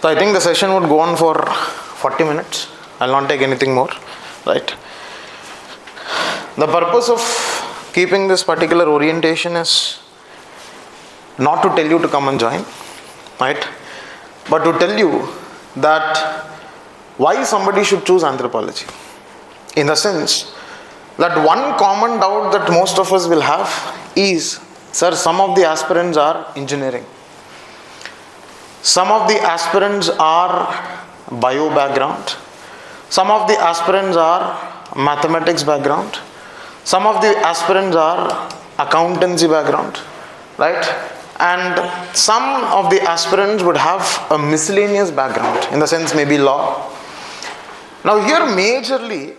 So I think the session would go on for 40 minutes. I'll not take anything more, right? The purpose of keeping this particular orientation is not to tell you to come and join, right? But to tell you that why somebody should choose anthropology. In the sense that one common doubt that most of us will have is, sir, some of the aspirants are engineering. Some of the aspirants are bio background. Some of the aspirants are mathematics background. Some of the aspirants are accountancy background, right? And some of the aspirants would have a miscellaneous background, in the sense maybe law. Now here majorly,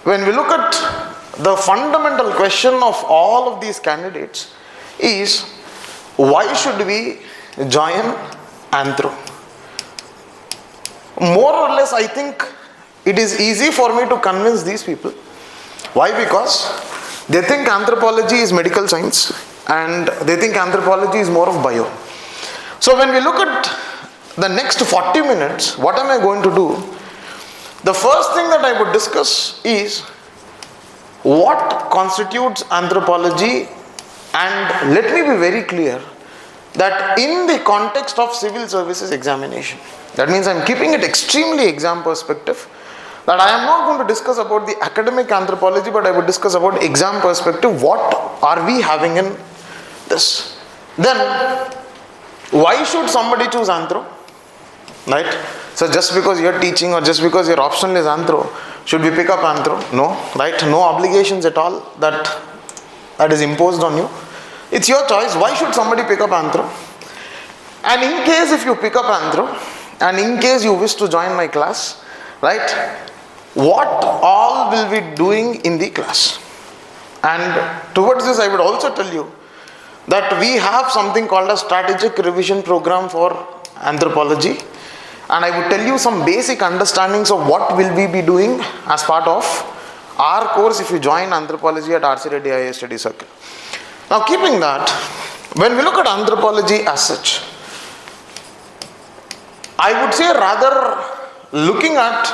when we look at the fundamental question of all of these candidates is, why should we join Anthro? More or less, I think it is easy for me to convince these people. Why? Because they think anthropology is medical science and they think anthropology is more of bio. So when we look at the next 40 minutes, what am I going to do? The first thing that I would discuss is what constitutes anthropology, and let me be very clear that in the context of civil services examination, that means I'm keeping it extremely exam perspective, that I am not going to discuss about the academic anthropology, but I would discuss about exam perspective, what are we having in this. Then, why should somebody choose anthro? Right? So just because you're teaching or just because your optional is anthro, should we pick up anthro? No, right? No obligations at all that is imposed on you. It's your choice. Why should somebody pick up anthro? And in case if you pick up anthro, and in case you wish to join my class, right, what all will we be doing in the class? And towards this I would also tell you that we have something called a strategic revision program for anthropology, and I would tell you some basic understandings of what will we be doing as part of our course if you join anthropology at R.c.reddy IA Study Circle. Now keeping that, when we look at anthropology as such, I would say rather looking at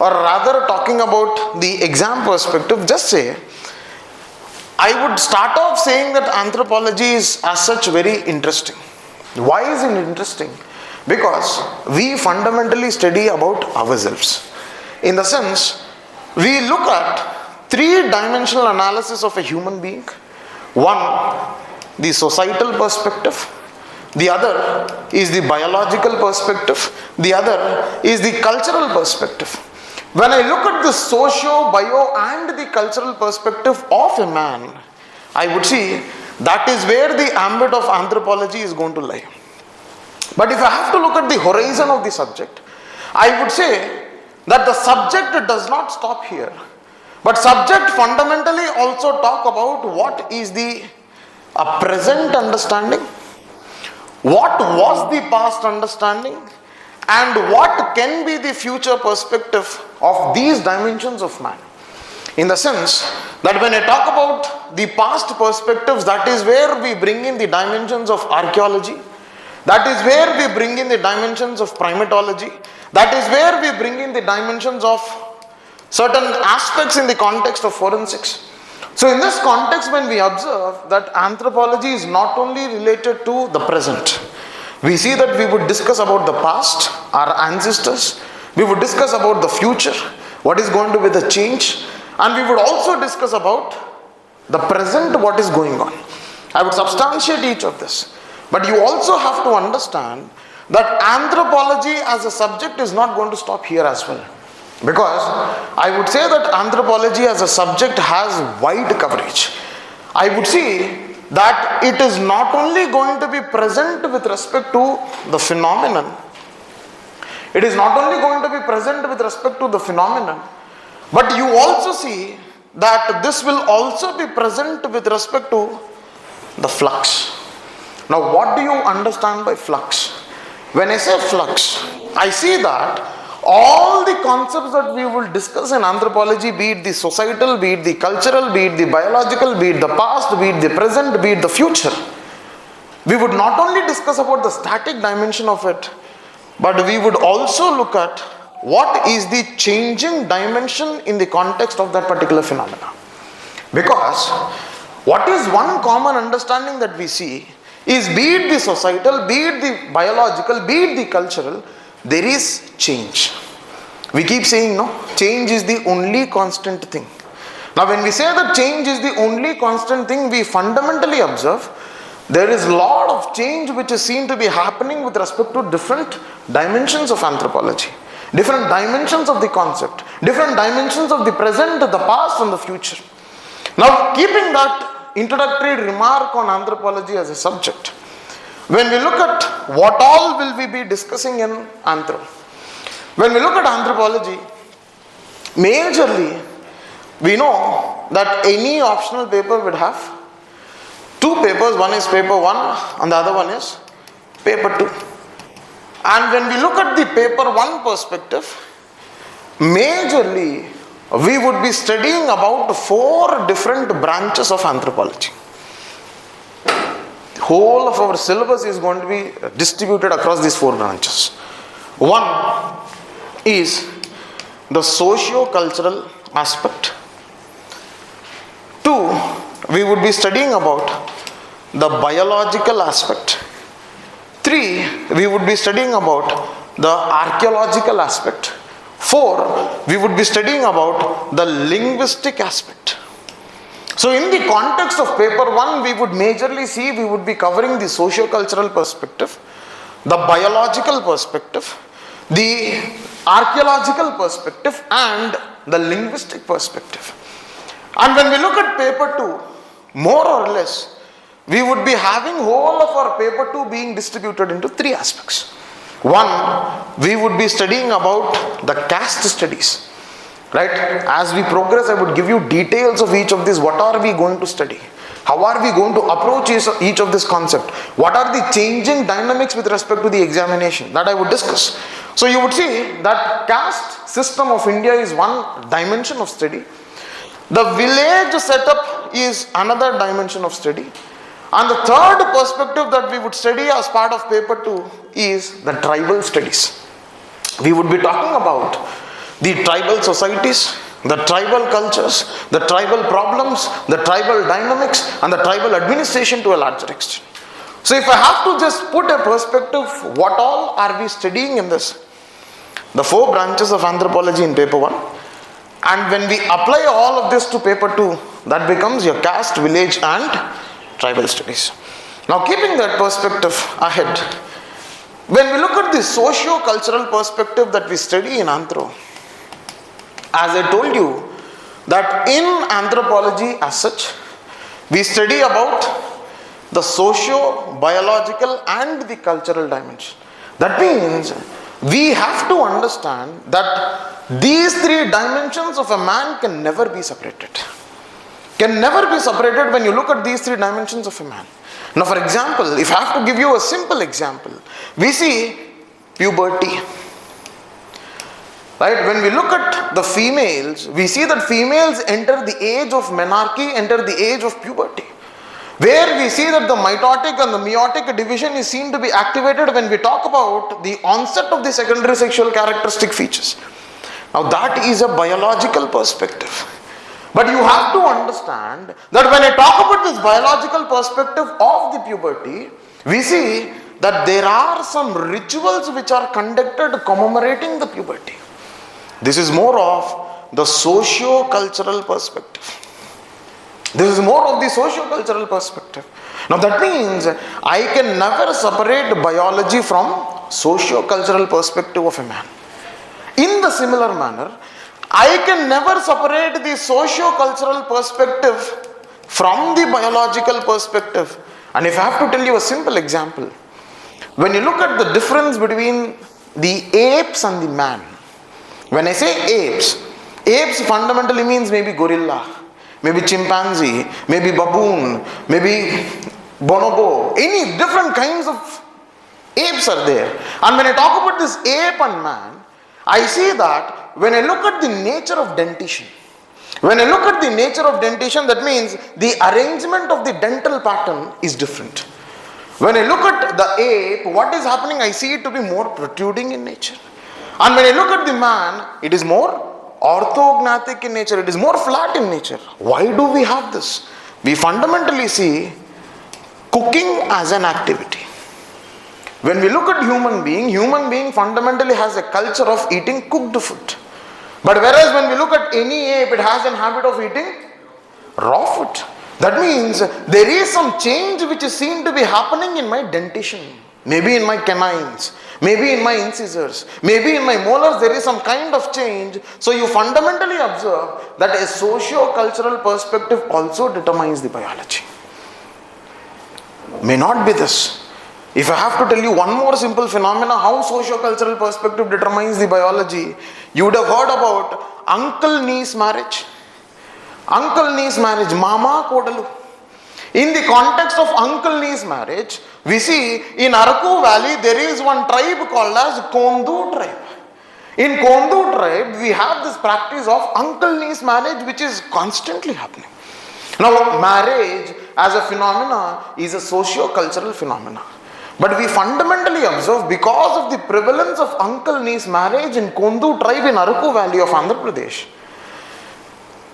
or rather talking about the exam perspective, just say, I would start off saying that anthropology is as such very interesting. Why is it interesting? Because we fundamentally study about ourselves. In the sense, we look at three-dimensional analysis of a human being. One, the societal perspective. The other is the biological perspective. The other is the cultural perspective. When I look at the socio, bio and the cultural perspective of a man, I would see that is where the ambit of anthropology is going to lie. But if I have to look at the horizon of the subject, I would say that the subject does not stop here. But subject fundamentally also talk about what is the present understanding, what was the past understanding, and what can be the future perspective of these dimensions of man. In the sense that when I talk about the past perspectives, that is where we bring in the dimensions of archaeology, that is where we bring in the dimensions of primatology, that is where we bring in the dimensions of certain aspects in the context of forensics. So in this context, when we observe that anthropology is not only related to the present, we see that we would discuss about the past, our ancestors, we would discuss about the future, what is going to be the change, and we would also discuss about the present, what is going on. I would substantiate each of this. But you also have to understand that anthropology as a subject is not going to stop here as well. Because I would say that anthropology as a subject has wide coverage. I would see that it is not only going to be present with respect to the phenomenon, it is not only going to be present with respect to the phenomenon, but you also see that this will also be present with respect to the flux. Now what do you understand by flux? When I say flux, I see that all the concepts that we will discuss in anthropology, be it the societal, be it the cultural, be it the biological, be it the past, be it the present, be it the future, we would not only discuss about the static dimension of it, but we would also look at what is the changing dimension in the context of that particular phenomena. Because what is one common understanding that we see is, be it the societal, be it the biological, be it the cultural, there is change. We keep saying, no, change is the only constant thing. Now when we say that change is the only constant thing, we fundamentally observe there is a lot of change which is seen to be happening with respect to different dimensions of anthropology, different dimensions of the concept, different dimensions of the present, the past and the future. Now keeping that introductory remark on anthropology as a subject, when we look at what all will we be discussing in anthro, when we look at anthropology, majorly we know that any optional paper would have two papers. One is paper 1 and the other one is paper 2. And when we look at the paper 1 perspective, majorly we would be studying about 4 different branches of anthropology. Whole of our syllabus is going to be distributed across these 4 branches. One is the socio-cultural aspect. 2, we would be studying about the biological aspect. 3, we would be studying about the archaeological aspect. 4, we would be studying about the linguistic aspect. So in the context of paper 1, we would majorly see, we would be covering the socio-cultural perspective, the biological perspective, the archaeological perspective and the linguistic perspective. And when we look at paper 2, more or less, we would be having whole of our paper 2 being distributed into 3 aspects. 1, we would be studying about the caste studies. Right? As we progress, I would give you details of each of these. What are we going to study? How are we going to approach each of this concept? What are the changing dynamics with respect to the examination? That I would discuss. So you would see that caste system of India is one dimension of study. The village setup is another dimension of study. And the third perspective that we would study as part of paper 2 is the tribal studies. We would be talking about the tribal societies, the tribal cultures, the tribal problems, the tribal dynamics and the tribal administration to a larger extent. So if I have to just put a perspective, what all are we studying in this? The 4 branches of anthropology in paper 1. And when we apply all of this to paper 2, that becomes your caste, village and tribal studies. Now keeping that perspective ahead, when we look at the socio-cultural perspective that we study in anthro, as I told you that in anthropology as such, we study about the socio-biological and the cultural dimension. That means we have to understand that these 3 dimensions of a man can never be separated. Can never be separated when you look at these 3 dimensions of a man. Now for example, if I have to give you a simple example, we see puberty. Right? When we look at the females, we see that females enter the age of menarche, enter the age of puberty. Where we see that the mitotic and the meiotic division is seen to be activated when we talk about the onset of the secondary sexual characteristic features. Now that is a biological perspective. But you have to understand that when I talk about this biological perspective of the puberty, we see that there are some rituals which are conducted commemorating the puberty. This is more of the socio-cultural perspective. This is more of the socio-cultural perspective. Now that means I can never separate biology from socio-cultural perspective of a man. In the similar manner, I can never separate the socio-cultural perspective from the biological perspective. And if I have to tell you a simple example, when you look at the difference between the apes and the man, when I say apes, apes fundamentally means maybe gorilla, maybe chimpanzee, maybe baboon, maybe bonobo, any different kinds of apes are there. And when I talk about this ape and man, I see that when I look at the nature of dentition, that means the arrangement of the dental pattern is different. When I look at the ape, what is happening? I see it to be more protruding in nature. And when I look at the man, it is more orthognathic in nature. It is more flat in nature. Why do we have this? We fundamentally see cooking as an activity. When we look at human being fundamentally has a culture of eating cooked food. But whereas when we look at any ape, it has an habit of eating raw food. That means there is some change which is seen to be happening in my dentition. Maybe in my canines, maybe in my incisors, maybe in my molars, there is some kind of change. So you fundamentally observe that a socio-cultural perspective also determines the biology. May not be this. If I have to tell you one more simple phenomena, how socio-cultural perspective determines the biology, you would have heard about uncle-niece marriage. Uncle-niece marriage, mama kodalu. In the context of uncle-niece marriage, we see in Araku Valley there is one tribe called as Kondu tribe. In Kondu tribe, we have this practice of uncle-niece marriage which is constantly happening. Now, marriage as a phenomena is a socio-cultural phenomena. But we fundamentally observe, because of the prevalence of uncle-niece marriage in Kondu tribe in Araku Valley of Andhra Pradesh,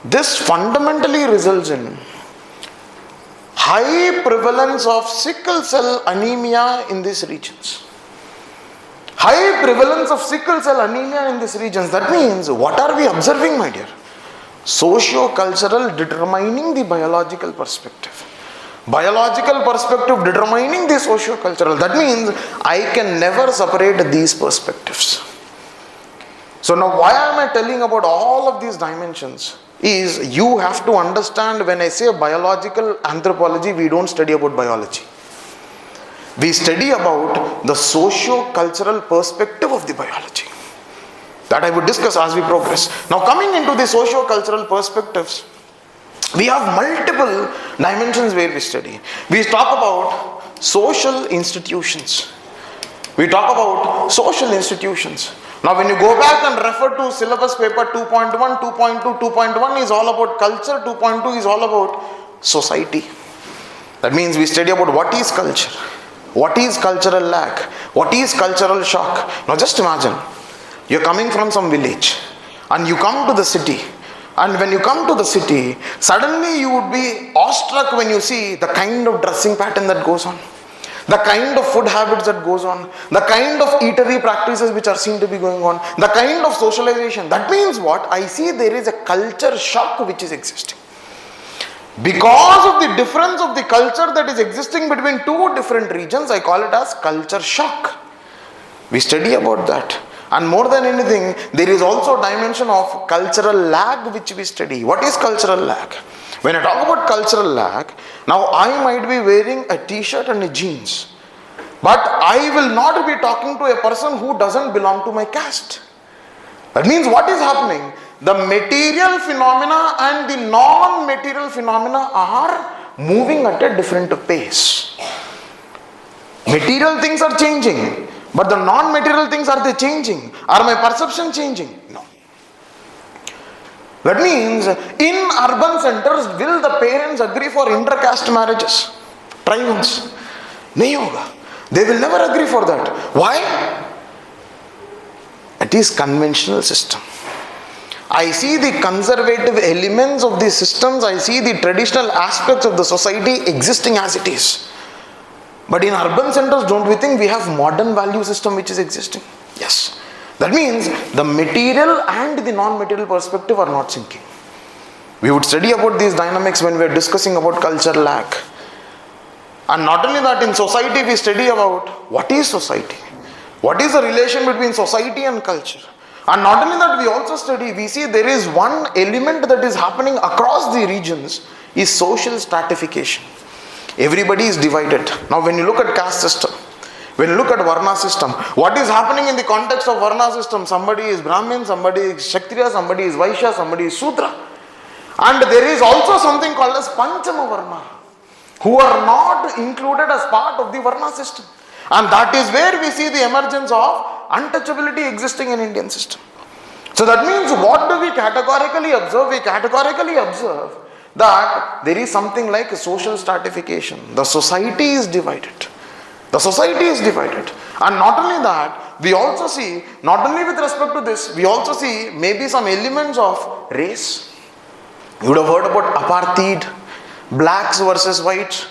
this fundamentally results in high prevalence of sickle cell anemia in these regions. High prevalence of sickle cell anemia in these regions. That means, what are we observing, my dear? Socio-cultural determining the biological perspective. Biological perspective determining the socio-cultural. That means I can never separate these perspectives. So now why am I telling about all of these dimensions? Is you have to understand, when I say biological anthropology, we don't study about biology. We study about the socio-cultural perspective of the biology. That I would discuss as we progress. Now coming into the socio-cultural perspectives, we have multiple dimensions where we study. We talk about social institutions. We talk about social institutions. Now when you go back and refer to syllabus paper 2.1, 2.2, 2.1 is all about culture, 2.2 is all about society. That means we study about what is culture, what is cultural lack, what is cultural shock. Now just imagine, you're coming from some village and you come to the city. And when you come to the city, suddenly you would be awestruck when you see the kind of dressing pattern that goes on, the kind of food habits that goes on, the kind of eatery practices which are seen to be going on, the kind of socialization. That means what? I see there is a culture shock which is existing. Because of the difference of the culture that is existing between two different regions, I call it as culture shock. We study about that. And more than anything, there is also a dimension of cultural lag which we study. What is cultural lag? When I talk about cultural lag, now I might be wearing a t-shirt and a jeans, but I will not be talking to a person who doesn't belong to my caste. That means what is happening? The material phenomena and the non-material phenomena are moving at a different pace. Material things are changing, but the non-material things, are they changing? Are my perception changing? No. That means in urban centers, will the parents agree for inter-caste marriages? Try once. Nahi hoga. They will never agree for that. Why? It is conventional system. I see the conservative elements of these systems. I see the traditional aspects of the society existing as it is. But in urban centers, don't we think we have modern value system which is existing? Yes. That means the material and the non-material perspective are not syncing. We would study about these dynamics when we are discussing about culture lack. And not only that, in society we study about what is society. What is the relation between society and culture? And not only that, we also study, we see there is one element that is happening across the regions is social stratification. Everybody is divided. Now when you look at caste system, when you look at Varna system, what is happening in the context of Varna system? Somebody is Brahmin, somebody is Kshatriya, somebody is Vaishya, somebody is Sudra. And there is also something called as Panchama Varna, who are not included as part of the Varna system. And that is where we see the emergence of untouchability existing in Indian system. So that means what do we categorically observe? We categorically observe that there is something like a social stratification. The society is divided. The society is divided. And not only that, we also see, not only with respect to this, we also see maybe some elements of race. You would have heard about apartheid, blacks versus whites.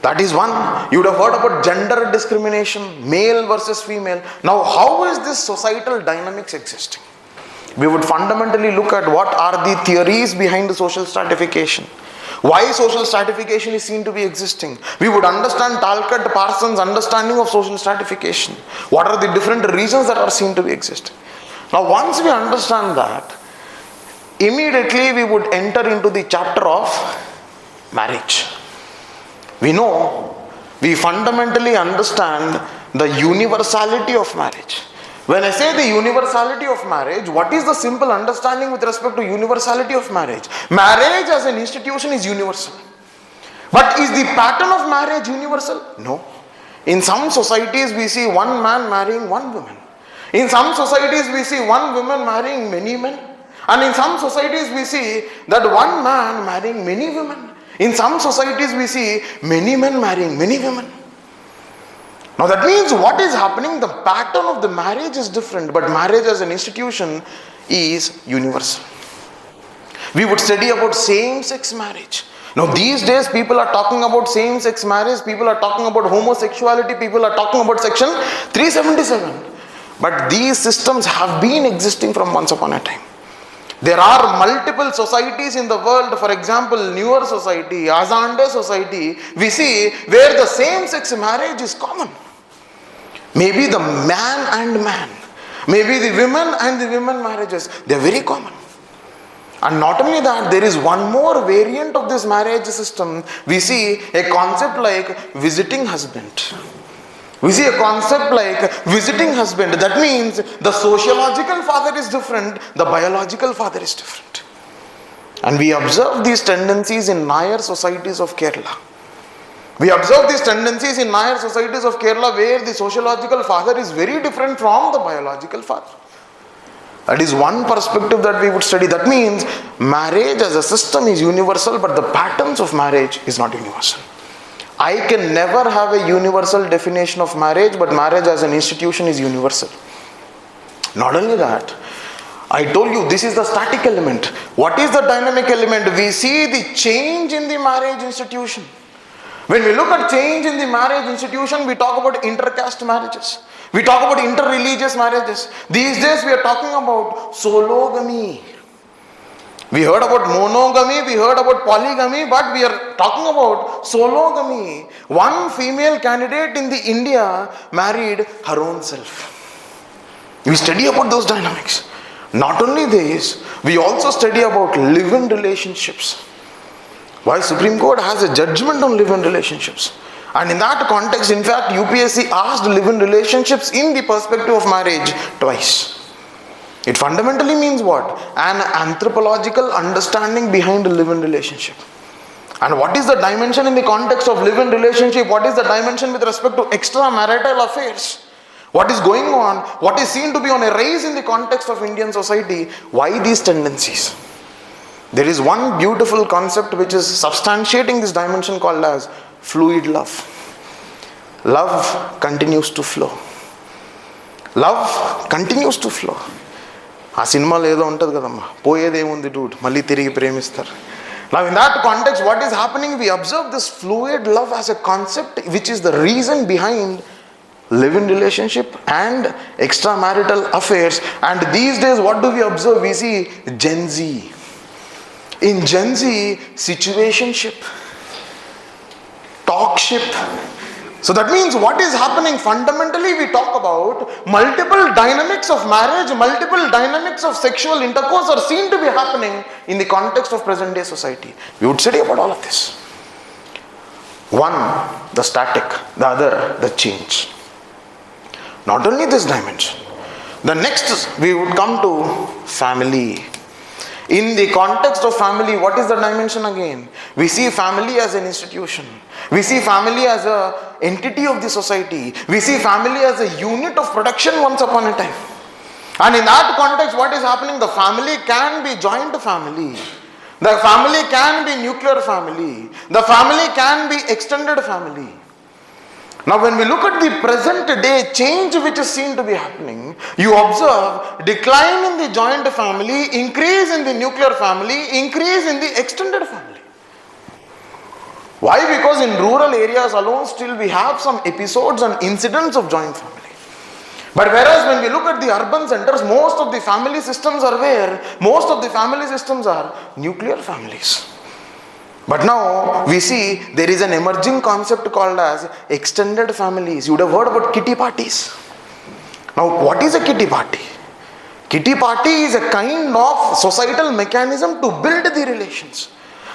That is one. You would have heard about gender discrimination, male versus female. Now, how is this societal dynamics existing? We would fundamentally look at what are the theories behind the social stratification. Why social stratification is seen to be existing. We would understand Talcott Parsons' understanding of social stratification. What are the different reasons that are seen to be existing. Now, once we understand that, immediately we would enter into the chapter of marriage. We fundamentally understand the universality of marriage. When I say the universality of marriage, what is the simple understanding with respect to universality of marriage? Marriage as an institution is universal. But is the pattern of marriage universal? No. In some societies we see one man marrying one woman. In some societies we see one woman marrying many men. And in some societies we see that one man marrying many women. In some societies we see many men marrying many women. Now that means what is happening, the pattern of the marriage is different, but marriage as an institution is universal. We would study about same-sex marriage. Now these days people are talking about same-sex marriage, people are talking about homosexuality, people are talking about section 377. But these systems have been existing from once upon a time. There are multiple societies in the world, for example, newer society, Azande society, we see where the same-sex marriage is common. Maybe the man and man, maybe the women and the women marriages, they are very common. And not only that, there is one more variant of this marriage system. We see a concept like visiting husband. We see a concept like visiting husband. That means the sociological father is different, the biological father is different. And we observe these tendencies in Nair societies of Kerala. We observe these tendencies in Nair societies of Kerala where the sociological father is very different from the biological father. That is one perspective that we would study. That means marriage as a system is universal, but the patterns of marriage is not universal. I can never have a universal definition of marriage, but marriage as an institution is universal. Not only that, I told you this is the static element. What is the dynamic element? We see the change in the marriage institution. When we look at change in the marriage institution, we talk about intercaste marriages. We talk about interreligious marriages. These days we are talking about sologamy. We heard about monogamy, we heard about polygamy, but we are talking about sologamy. One female candidate in the India married her own self. We study about those dynamics. Not only this, we also study about live-in relationships. Why Supreme Court has a judgment on live-in relationships. And in that context, in fact, UPSC asked live-in relationships in the perspective of marriage twice. It fundamentally means what? An anthropological understanding behind a live-in relationship. And what is the dimension in the context of live-in relationship? What is the dimension with respect to extramarital affairs? What is going on? What is seen to be on a rise in the context of Indian society? Why these tendencies? There is one beautiful concept which is substantiating this dimension called as fluid love. Love continues to flow. Love continues to flow. ఆ సినిమాలో ఏదో ఉంటుంది కదమ్మా, పోయేదేముంది Dude, మళ్ళీ తిరిగి ప్రేమిస్తారు. Now in that context, what is happening? We observe this fluid love as a concept which is the reason behind live-in relationship and extramarital affairs. And these days what do we observe? We see Gen Z. In Gen Z, situationship, talkship. So that means what is happening? Fundamentally we talk about multiple dynamics of marriage, multiple dynamics of sexual intercourse are seen to be happening in the context of present day society. We would study about all of this. One, the static, the other, the change. Not only this dimension. The next we would come to family. In the context of family, what is the dimension again? We see family as an institution. We see family as an entity of the society. We see family as a unit of production once upon a time. And in that context, what is happening? The family can be joint family. The family can be nuclear family. The family can be extended family. Now when we look at the present day change which is seen to be happening, you observe decline in the joint family, increase in the nuclear family, increase in the extended family. Why? Because in rural areas alone still we have some episodes and incidents of joint family. But whereas when we look at the urban centers, most of the family systems are where? Most of the family systems are nuclear families. But now we see there is an emerging concept called as extended families. You would have heard about kitty parties. Now what is a kitty party? Kitty party is a kind of societal mechanism to build the relations.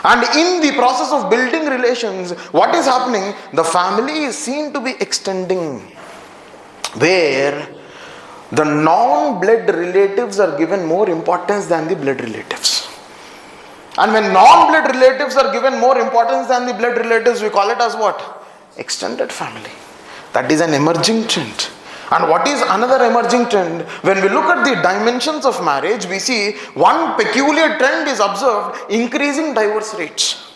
And in the process of building relations, what is happening? The family is seen to be extending, where the non-blood relatives are given more importance than the blood relatives. And when non-blood relatives are given more importance than the blood relatives, we call it as what? Extended family. That is an emerging trend. And what is another emerging trend? When we look at the dimensions of marriage, we see one peculiar trend is observed: increasing divorce rates.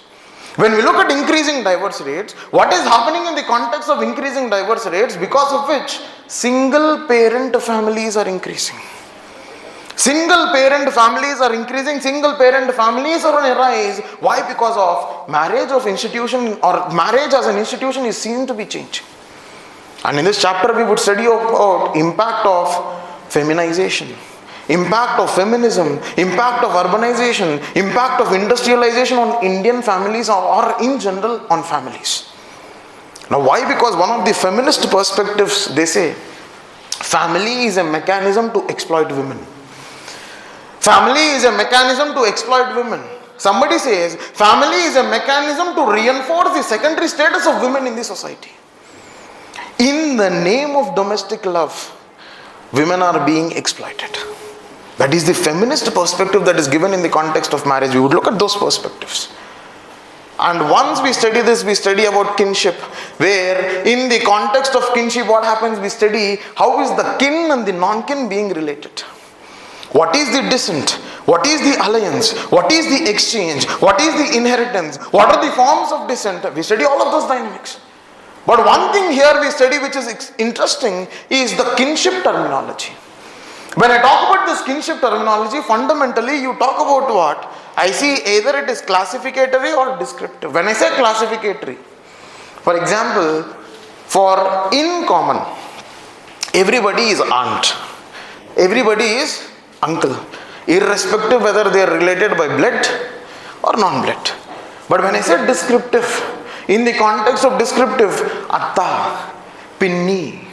When we look at increasing divorce rates, what is happening in the context of increasing divorce rates? Because of which single parent families are increasing. Single parent families are increasing, single parent families are on a rise. Why? Because of marriage of institution, or marriage as an institution is seen to be changing. And in this chapter we would study about impact of feminization, impact of feminism, impact of urbanization, impact of industrialization on Indian families, or in general on families. Now why? Because one of the feminist perspectives, they say family is a mechanism to exploit women. Family is a mechanism to exploit women. Somebody says family is a mechanism to reinforce the secondary status of women in the society. In the name of domestic love, women are being exploited. That is the feminist perspective that is given in the context of marriage. We would look at those perspectives. And once we study this, we study about kinship, where in the context of kinship, what happens? We study how is the kin and the non-kin being related. What is the descent? What is the alliance? What is the exchange? What is the inheritance? What are the forms of descent? We study all of those dynamics. But one thing here we study which is interesting is the kinship terminology. When I talk about this kinship terminology, fundamentally you talk about what? I see either it is classificatory or descriptive. When I say classificatory, for example, for in common, everybody is aunt, everybody is uncle, irrespective whether they are related by blood or non-blood. But when I say descriptive, in the context of descriptive, atta, pinni,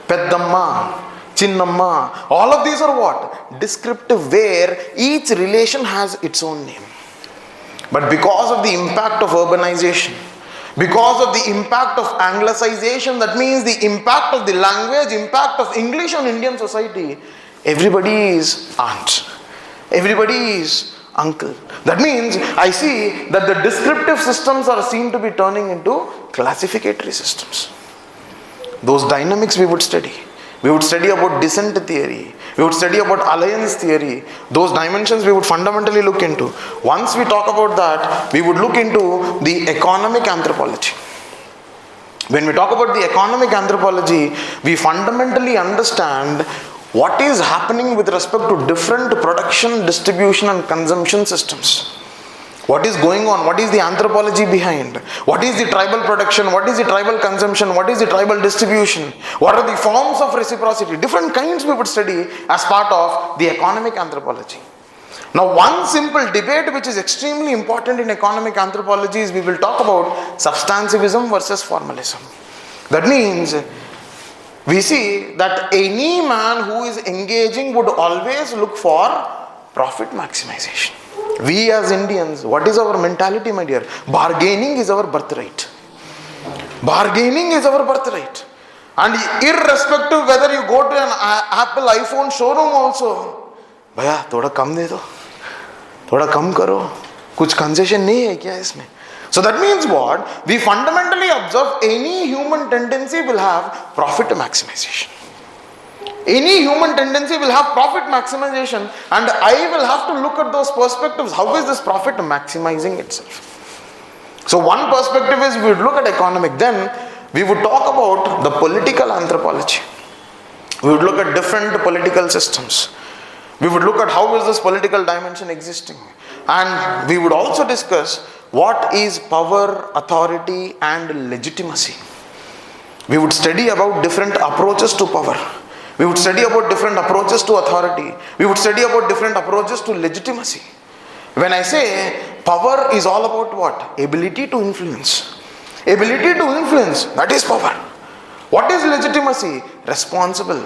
peddamma, chinnamma, all of these are what? Descriptive, where each relation has its own name. But because of the impact of urbanization, because of the impact of anglicization, that means the impact of the language, impact of English on Indian society, everybody is aunt, everybody is uncle. That means I see that the descriptive systems are seen to be turning into classificatory systems. Those dynamics we would study. We would study about descent theory. We would study about alliance theory. Those dimensions we would fundamentally look into. Once we talk about that, we would look into the economic anthropology. When we talk about the economic anthropology, we fundamentally understand what is happening with respect to different production, distribution and consumption systems. What is going on? What is the anthropology behind? What is the tribal production? What is the tribal consumption? What is the tribal distribution? What are the forms of reciprocity? Different kinds we would study as part of the economic anthropology. Now one simple debate which is extremely important in economic anthropology is we will talk about substantivism versus formalism. That means we see that any man who is engaging would always look for profit maximization. We as Indians, what is our mentality, my dear? Bargaining is our birthright. Bargaining is our birthright. And irrespective whether you go to an Apple iPhone showroom also, भैया थोड़ा कम दे दो, थोड़ा कम करो, कुछ concession नहीं है क्या इसमें? So that means what? We fundamentally observe any human tendency will have profit maximization. Any human tendency will have profit maximization, and I will have to look at those perspectives. How is this profit maximizing itself? So one perspective is we would look at economic. Then we would talk about the political anthropology. We would look at different political systems. We would look at how is this political dimension existing. And we would also discuss what is power, authority and legitimacy. We would study about different approaches to power. We would study about different approaches to authority. We would study about different approaches to legitimacy. When I say power is all about what? Ability to influence. Ability to influence, that is power. What is legitimacy? Responsible.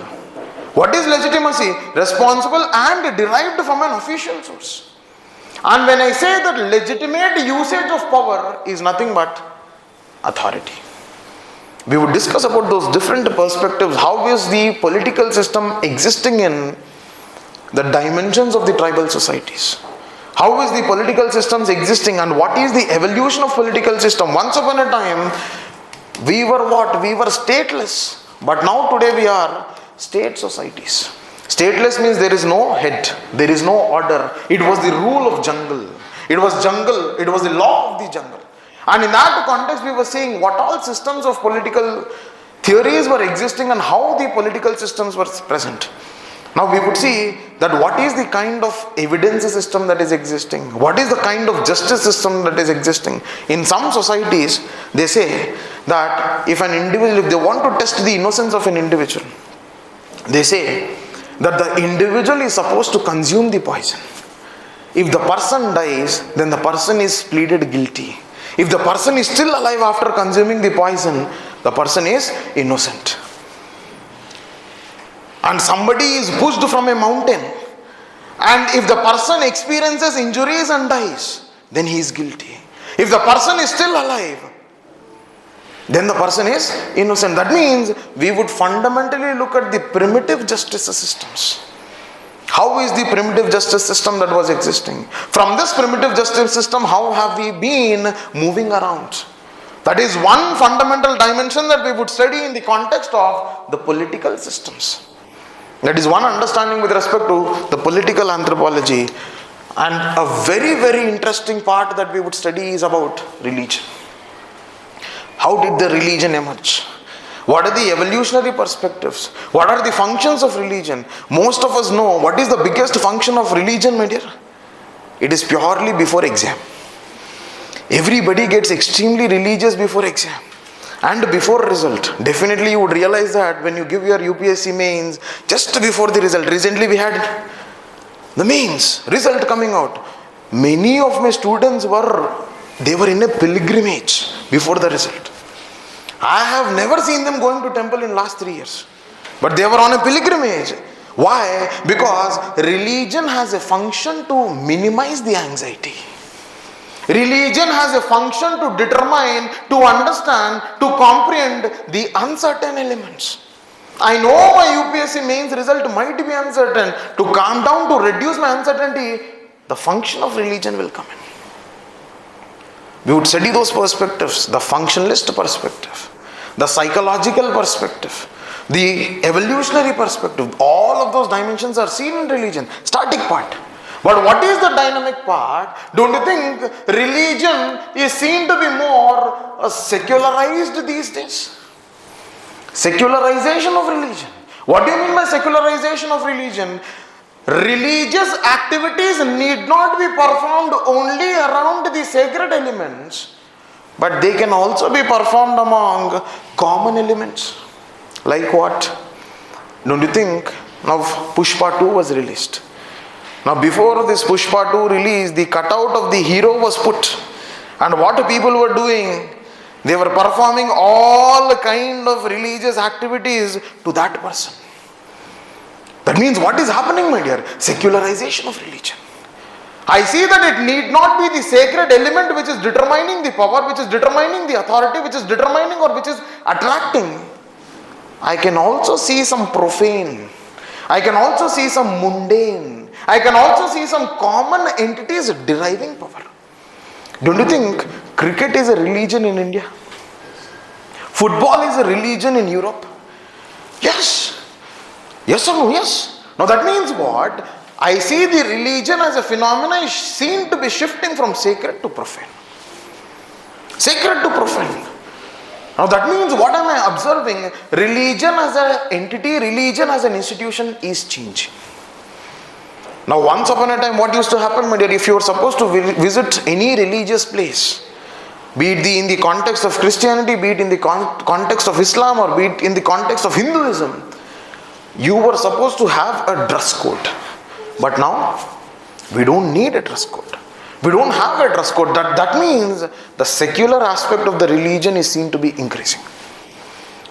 What is legitimacy? Responsible and derived from an official source. And when I say that legitimate usage of power is nothing but authority. We would discuss about those different perspectives. How is the political system existing in the dimensions of the tribal societies? How is the political systems existing and what is the evolution of political system? Once upon a time, we were what? We were stateless. But now today we are state societies. Stateless means there is no head, there is no order. It was the rule of jungle. It was jungle, it was the law of the jungle. And in that context we were seeing what all systems of political theories were existing and how the political systems were present. Now we would see that what is the kind of evidence system that is existing, what is the kind of justice system that is existing. In some societies they say that if an individual, if they want to test the innocence of an individual, they say that the individual is supposed to consume the poison. If the person dies, then the person is pleaded guilty. If the person is still alive after consuming the poison, the person is innocent. And somebody is pushed from a mountain, and if the person experiences injuries and dies, then he is guilty. If the person is still alive, then the person is innocent. That means we would fundamentally look at the primitive justice systems. How is the primitive justice system that was existing? From this primitive justice system, how have we been moving around? That is one fundamental dimension that we would study in the context of the political systems. That is one understanding with respect to the political anthropology. And a very, very interesting part that we would study is about religion. How did the religion emerge? What are the evolutionary perspectives? What are the functions of religion? Most of us know what is the biggest function of religion, my dear? It is purely before exam. Everybody gets extremely religious before exam and before result. Definitely you would realize that when you give your UPSC mains just before the result. Recently we had the mains result coming out. Many of my students were in a pilgrimage before the result. I have never seen them going to temple in last 3 years. But they were on a pilgrimage. Why? Because religion has a function to minimize the anxiety. Religion has a function to determine, to understand, to comprehend the uncertain elements. I know my UPSC mains result might be uncertain. To calm down, to reduce my uncertainty, the function of religion will come in. We would study those perspectives, the functionalist perspective, the psychological perspective, the evolutionary perspective. All of those dimensions are seen in religion, static part. But what is the dynamic part? Don't you think religion is seen to be more secularized these days? Secularization of religion. What do you mean by secularization of religion? Religious activities need not be performed only around the sacred elements, but they can also be performed among common elements. Like what? Don't you think now Pushpa 2 was released? Now before this Pushpa 2 release, the cutout of the hero was put. And what people were doing? They were performing all kind of religious activities to that person. That means what is happening, my dear? Secularization of religion. I see that it need not be the sacred element which is determining the power, which is determining the authority, which is determining or which is attracting. I can also see some profane. I can also see some mundane. I can also see some common entities deriving power. Don't you think cricket is a religion in India? Football is a religion in Europe? Yes. Yes or no? Yes. Now that means what? I see the religion as a phenomenon is seen to be shifting from sacred to profane. Sacred to profane. Now that means, what am I observing? Religion as an entity, religion as an institution is changing. Now once upon a time, what used to happen, my dear, if you were supposed to visit any religious place, be it in the context of Christianity, be it in the context of Islam, or be it in the context of Hinduism, you were supposed to have a dress code. But now, we don't need a dress code. We don't have a dress code. That means the secular aspect of the religion is seen to be increasing.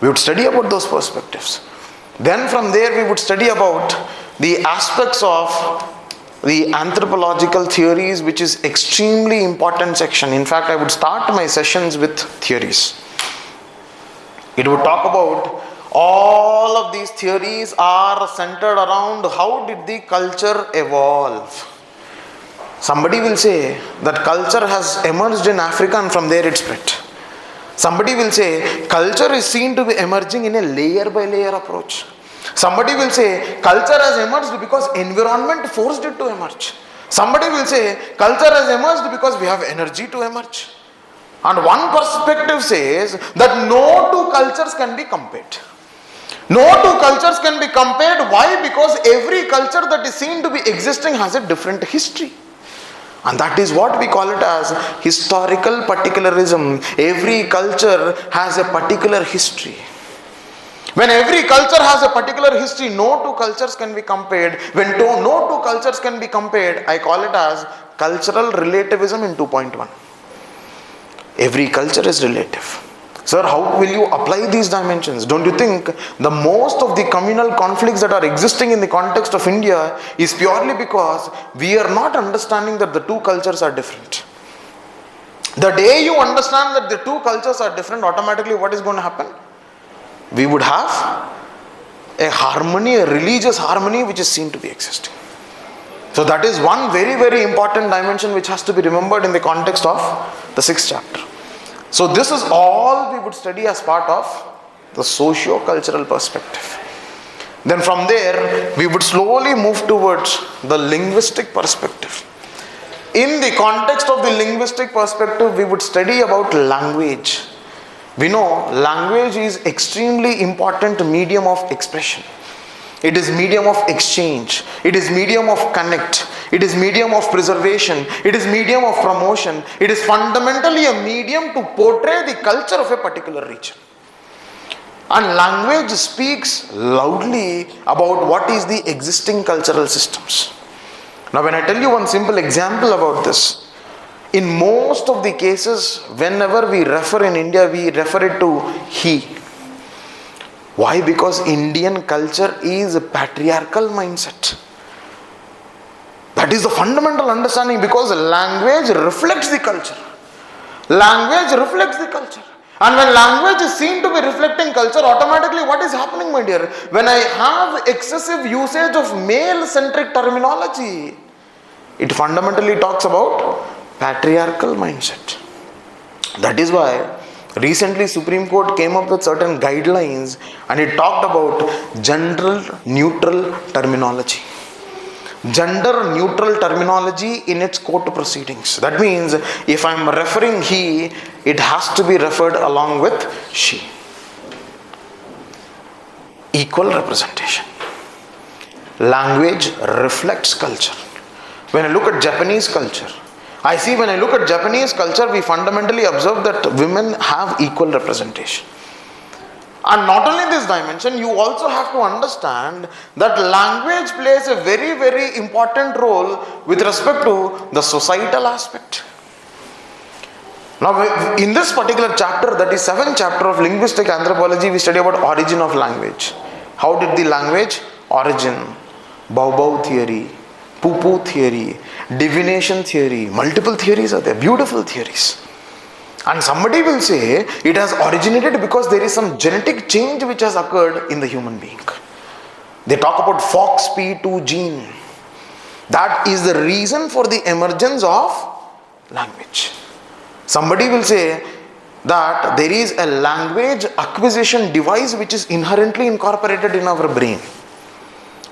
We would study about those perspectives. Then from there we would study about the aspects of the anthropological theories, which is extremely important section. In fact, I would start my sessions with theories. It would talk about all of these theories are centered around how did the culture evolve. Somebody will say that culture has emerged in Africa and from there it spread. Somebody will say culture is seen to be emerging in a layer by layer approach. Somebody will say culture has emerged because environment forced it to emerge. Somebody will say culture has emerged because we have energy to emerge. And one perspective says that no two cultures can be compared. No two cultures can be compared. Why? Because every culture that is seen to be existing has a different history. And that is what we call it as historical particularism. Every culture has a particular history. When every culture has a particular history, no two cultures can be compared. When no two cultures can be compared, I call it as cultural relativism in 2.1. Every culture is relative. Sir, how will you apply these dimensions? Don't you think the most of the communal conflicts that are existing in the context of India is purely because we are not understanding that the two cultures are different? The day you understand that the two cultures are different, automatically what is going to happen? We would have a harmony, a religious harmony which is seen to be existing. So that is one very, very important dimension which has to be remembered in the context of the 6th chapter. So this is all we would study as part of the socio-cultural perspective. Then from there, we would slowly move towards the linguistic perspective. In the context of the linguistic perspective, we would study about language. We know language is extremely important medium of expression. It is medium of exchange. It is medium of connect. It is medium of preservation. It is medium of promotion. It is fundamentally a medium to portray the culture of a particular region. And language speaks loudly about what is the existing cultural systems. Now when I tell you one simple example about this, in most of the cases, whenever we refer in India, we refer it to he. Why? Because Indian culture is a patriarchal mindset. That is the fundamental understanding, because language reflects the culture. Language reflects the culture. And when language is seen to be reflecting culture, automatically what is happening, my dear? When I have excessive usage of male-centric terminology, it fundamentally talks about patriarchal mindset. That is why recently Supreme Court came up with certain guidelines and it talked about gender neutral terminology. Gender neutral terminology in its court proceedings. That means if I am referring he, it has to be referred along with she. Equal representation. Language reflects culture. When I look at Japanese culture, when I look at Japanese culture, we fundamentally observe that women have equal representation. And not only this dimension, you also have to understand that language plays a very, very important role with respect to the societal aspect. Now, in this particular chapter, that is 7th chapter of Linguistic Anthropology, we study about origin of language. How did the language origin? Bow theory, poo theory, divination theory, multiple theories are there, beautiful theories. And somebody will say it has originated because there is some genetic change which has occurred in the human being. They talk about FOXP2 gene. That is the reason for the emergence of language. Somebody will say that there is a language acquisition device which is inherently incorporated in our brain.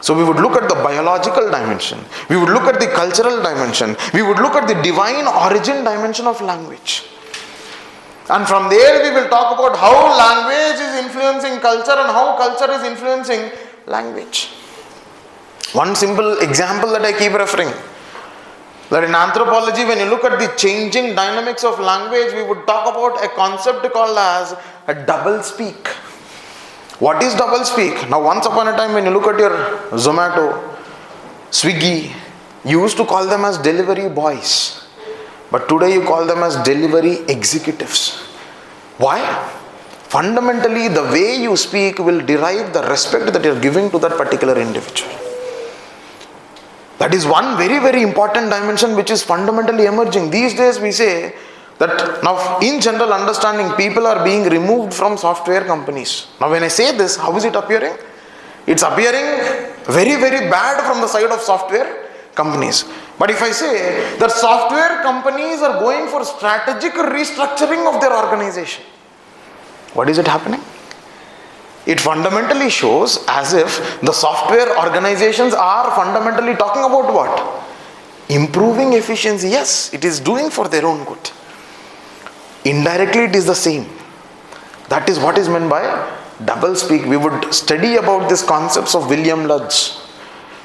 So we would look at the biological dimension. We would look at the cultural dimension. We would look at the divine origin dimension of language. And from there we will talk about how language is influencing culture and how culture is influencing language. One simple example that I keep referring, that in anthropology, when you look at the changing dynamics of language, we would talk about a concept called as a double speak. What is double speak? Now, once upon a time, when you look at your Zomato, Swiggy, you used to call them as delivery boys. But today you call them as delivery executives. Why? Fundamentally, the way you speak will derive the respect that you're giving to that particular individual. That is one very, very important dimension which is fundamentally emerging. These days we say that now in general understanding, people are being removed from software companies. Now when I say this, how is it appearing? It's appearing very, very bad from the side of software companies. But if I say that software companies are going for strategic restructuring of their organization, what is it happening? It fundamentally shows as if the software organizations are fundamentally talking about what? Improving efficiency. Yes, it is doing for their own good. Indirectly it is the same. That is what is meant by double speak. We would study about these concepts of William Ludge.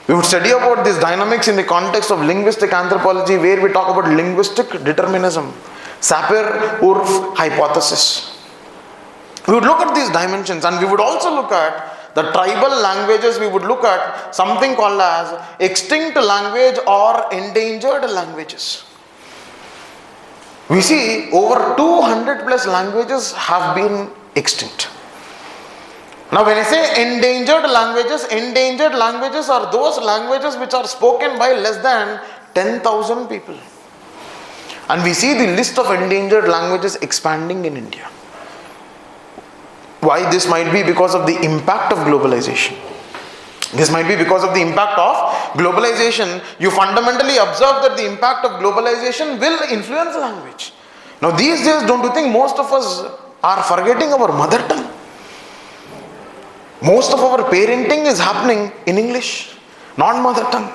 We would study about these dynamics in the context of linguistic anthropology, where we talk about linguistic determinism, Sapir-Whorf hypothesis. We would look at these dimensions, and we would also look at the tribal languages. We would look at something called as extinct language or endangered languages. We see over 200 plus languages have been extinct. Now when I say endangered languages are those languages which are spoken by less than 10,000 people. And we see the list of endangered languages expanding in India. Why? This might be because of the impact of globalization. This might be because of the impact of globalization. You fundamentally observe that the impact of globalization will influence language. Now these days, don't you think most of us are forgetting our mother tongue? Most of our parenting is happening in English, not mother tongue.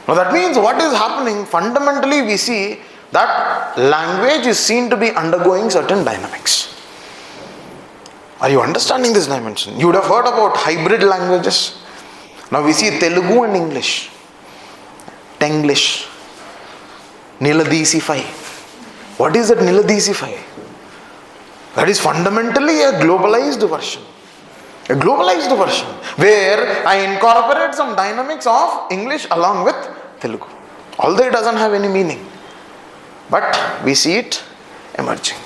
Now that means what is happening? Fundamentally we see that language is seen to be undergoing certain dynamics. Are you understanding this dimension? You would have heard about hybrid languages. Now we see Telugu and English, Tenglish, Niladisify. What is that Niladisify? That is fundamentally a globalized version. A globalized version where I incorporate some dynamics of English along with Telugu. Although it doesn't have any meaning. But we see it emerging.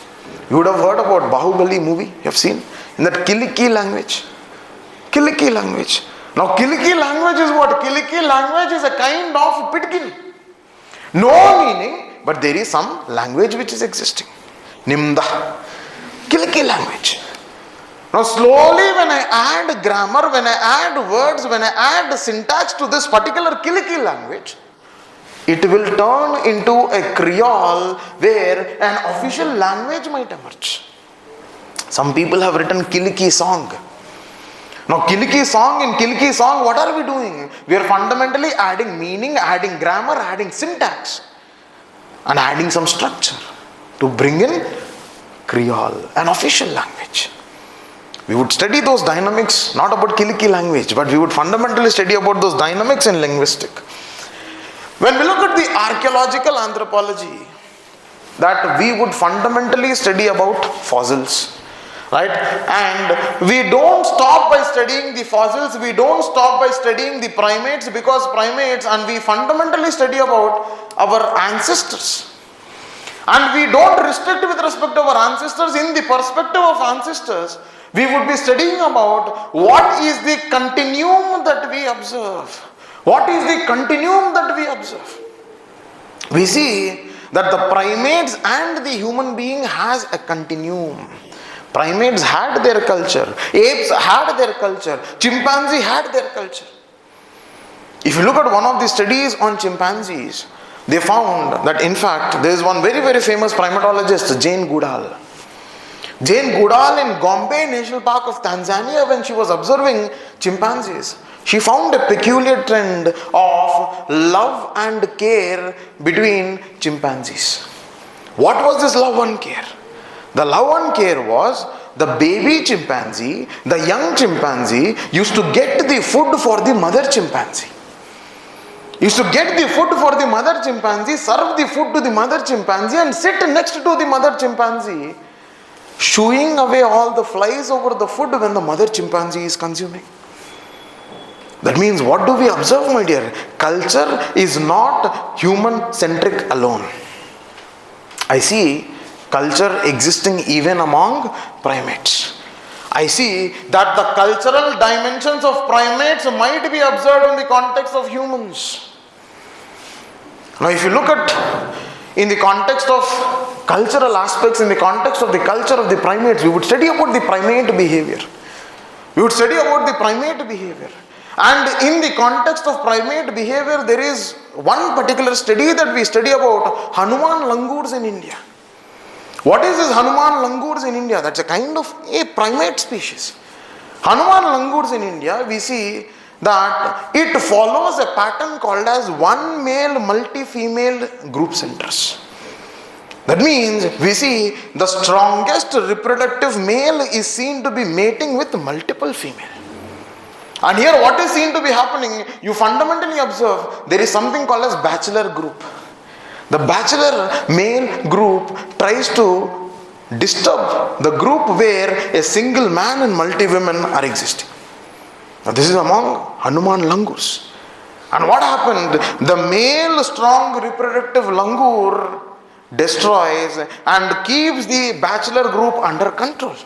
You would have heard about Bahubali movie, you have seen? In that Kiliki language. Kiliki language. Now Kiliki language is what? Kiliki language is a kind of Pitkin. No meaning, but there is some language which is existing. Nimda. Kiliki language. Now slowly when I add grammar, when I add words, when I add syntax to this particular Kiliki language, it will turn into a Creole where an official language might emerge. Some people have written Kiliki song. Now Kiliki song, in Kiliki song, what are we doing? We are fundamentally adding meaning, adding grammar, adding syntax, and adding some structure to bring in Creole, an official language. We would study those dynamics, not about Kiliki language, but we would fundamentally study about those dynamics in linguistic. When we look at the archaeological anthropology, that we would fundamentally study about fossils, right? And we don't stop by studying the fossils, we don't stop by studying the primates, because primates, and we fundamentally study about our ancestors. And we don't restrict with respect to our ancestors. In the perspective of ancestors, we would be studying about what is the continuum that we observe. What is the continuum that we observe? We see that the primates and the human being has a continuum. Primates had their culture, apes had their culture, chimpanzee had their culture. If you look at one of the studies on chimpanzees, they found that in fact there is one very, very famous primatologist, Jane Goodall. Jane Goodall in Gombe National Park of Tanzania, when she was observing chimpanzees, she found a peculiar trend of love and care between chimpanzees. What was this love and care? The love and care was the baby chimpanzee, the young chimpanzee used to get the food for the mother chimpanzee. Used to get the food for the mother chimpanzee, serve the food to the mother chimpanzee and sit next to the mother chimpanzee, shooing away all the flies over the food when the mother chimpanzee is consuming. That means, what do we observe, my dear? Culture is not human-centric alone. I see culture existing even among primates. I see that the cultural dimensions of primates might be observed in the context of humans. Now, if you look at in the context of cultural aspects, in the context of the culture of the primates, we would study about the primate behavior. We would study about the primate behavior. And in the context of primate behavior, there is one particular study that we study about Hanuman langurs in India. What is this Hanuman langurs in India? That's a kind of a primate species. Hanuman langurs in India, we see that it follows a pattern called as one male multi-female group centers. That means we see the strongest reproductive male is seen to be mating with multiple female. And here what is seen to be happening, you fundamentally observe there is something called as bachelor group. The bachelor male group tries to disturb the group where a single man and multi-women are existing. Now this is among Hanuman langurs. And what happened? The male strong reproductive langur destroys and keeps the bachelor group under control.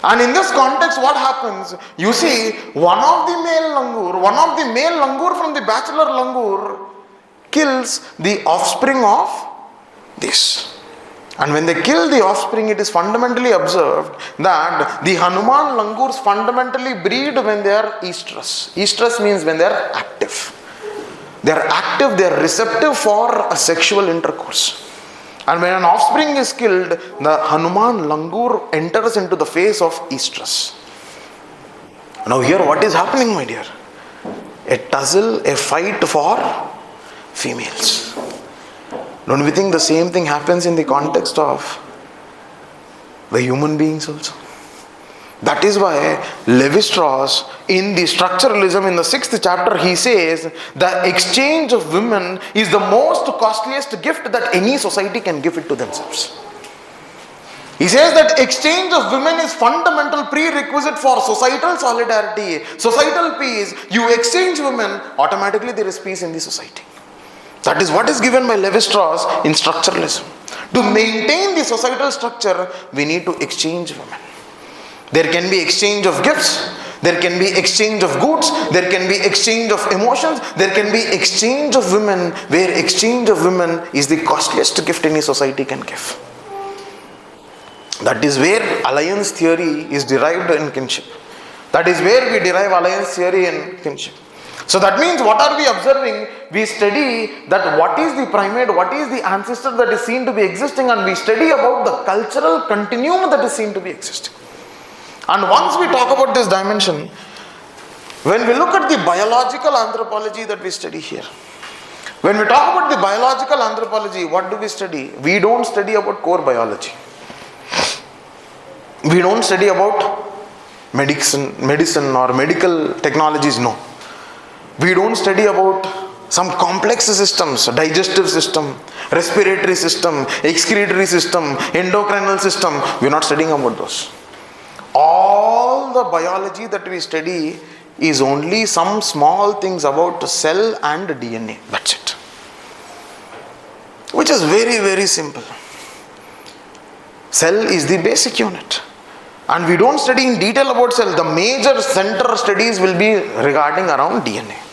And in this context, what happens? You see, one of the male langur from the bachelor langur kills the offspring of this. And when they kill the offspring, it is fundamentally observed that the Hanuman langurs fundamentally breed when they are estrus. Estrus means when they are active. They are active, they are receptive for a sexual intercourse. And when an offspring is killed, the Hanuman langur enters into the phase of estrus. Now here what is happening, my dear? A tussle, a fight for females. Don't we think the same thing happens in the context of the human beings also? That is why Levi-Strauss in the Structuralism in the 6th chapter, he says the exchange of women is the most costliest gift that any society can give it to themselves. He says that exchange of women is fundamental prerequisite for societal solidarity, societal peace. You exchange women, automatically there is peace in the society. That is what is given by Levi-Strauss in Structuralism. To maintain the societal structure, we need to exchange women. There can be exchange of gifts, there can be exchange of goods, there can be exchange of emotions, there can be exchange of women, where exchange of women is the costliest gift any society can give. That is where alliance theory is derived in kinship. That is where we derive alliance theory in kinship. So that means what are we observing? We study that what is the primate, what is the ancestor that is seen to be existing, and we study about the cultural continuum that is seen to be existing. And once we talk about this dimension, when we look at the biological anthropology that we study here, when we talk about the biological anthropology, what do we study? We don't study about core biology. We don't study about medicine or medical technologies, no. We don't study about some complex systems, digestive system, respiratory system, excretory system, endocrinal system. We are not studying about those. All the biology that we study is only some small things about cell and DNA. That's it. Which is very, very simple. Cell is the basic unit. And we don't study in detail about cell. The major center studies will be regarding around DNA.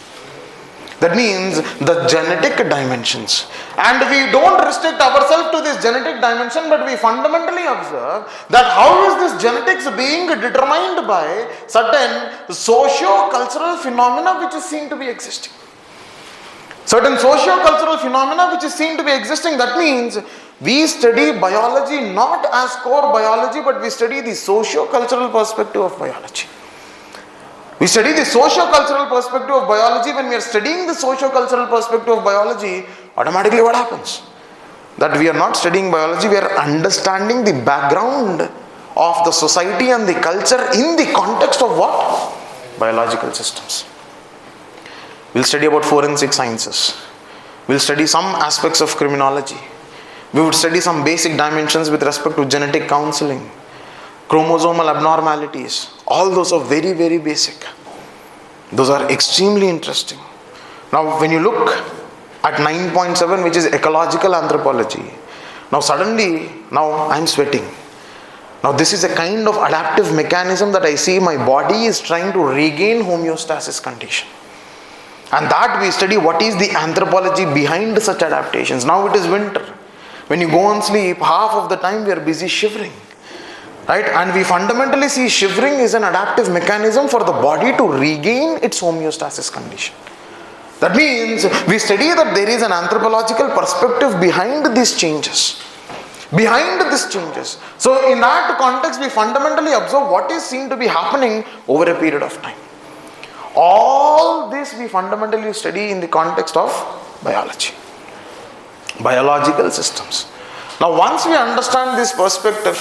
That means the genetic dimensions. And we don't restrict ourselves to this genetic dimension, but we fundamentally observe that how is this genetics being determined by certain socio-cultural phenomena which is seen to be existing. Certain socio-cultural phenomena which is seen to be existing. That means we study biology not as core biology, but we study the socio-cultural perspective of biology. We study the socio-cultural perspective of biology. When we are studying the socio-cultural perspective of biology, automatically what happens? that we are not studying biology, we are understanding the background of the society and the culture in the context of what? Biological systems. We'll study about forensic sciences. We'll study some aspects of criminology. We would study some basic dimensions with respect to genetic counseling, chromosomal abnormalities. All those are very, very basic. Those are extremely interesting. Now, when you look at 9.7, which is ecological anthropology, now suddenly, now I'm sweating. Now this is a kind of adaptive mechanism that I see my body is trying to regain homeostasis condition. And that we study what is the anthropology behind such adaptations. Now it is winter. When you go on sleep, half of the time we are busy shivering. Right? And we fundamentally see shivering is an adaptive mechanism for the body to regain its homeostasis condition. That means we study that there is an anthropological perspective behind these changes. Behind these changes. So in that context, we fundamentally observe what is seen to be happening over a period of time. All this we fundamentally study in the context of biology. Biological systems. Now once we understand this perspective,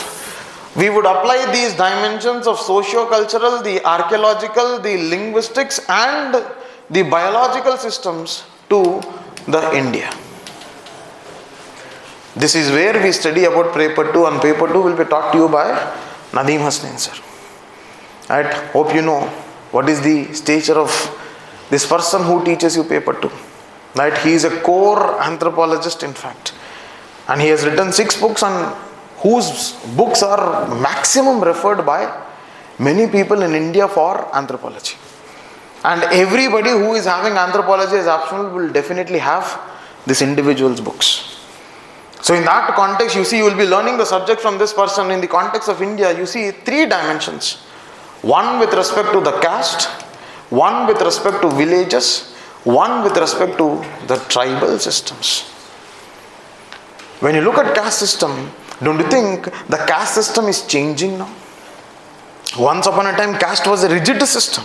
we would apply these dimensions of socio-cultural, the archaeological, the linguistics and the biological systems to the India. This is where we study about paper 2, and paper 2 will be taught to you by Nadeem Hasnain sir. Right? Hope you know what is the stature of this person who teaches you paper 2. Right? He is a core anthropologist in fact. And he has written 6 books, and whose books are maximum referred by many people in India for anthropology. And everybody who is having anthropology as optional will definitely have this individual's books. So in that context, you see, you will be learning the subject from this person. In the context of India, you see 3 dimensions. One with respect to the caste, one with respect to villages, one with respect to the tribal systems. When you look at caste system, don't you think the caste system is changing now? Once upon a time, caste was a rigid system.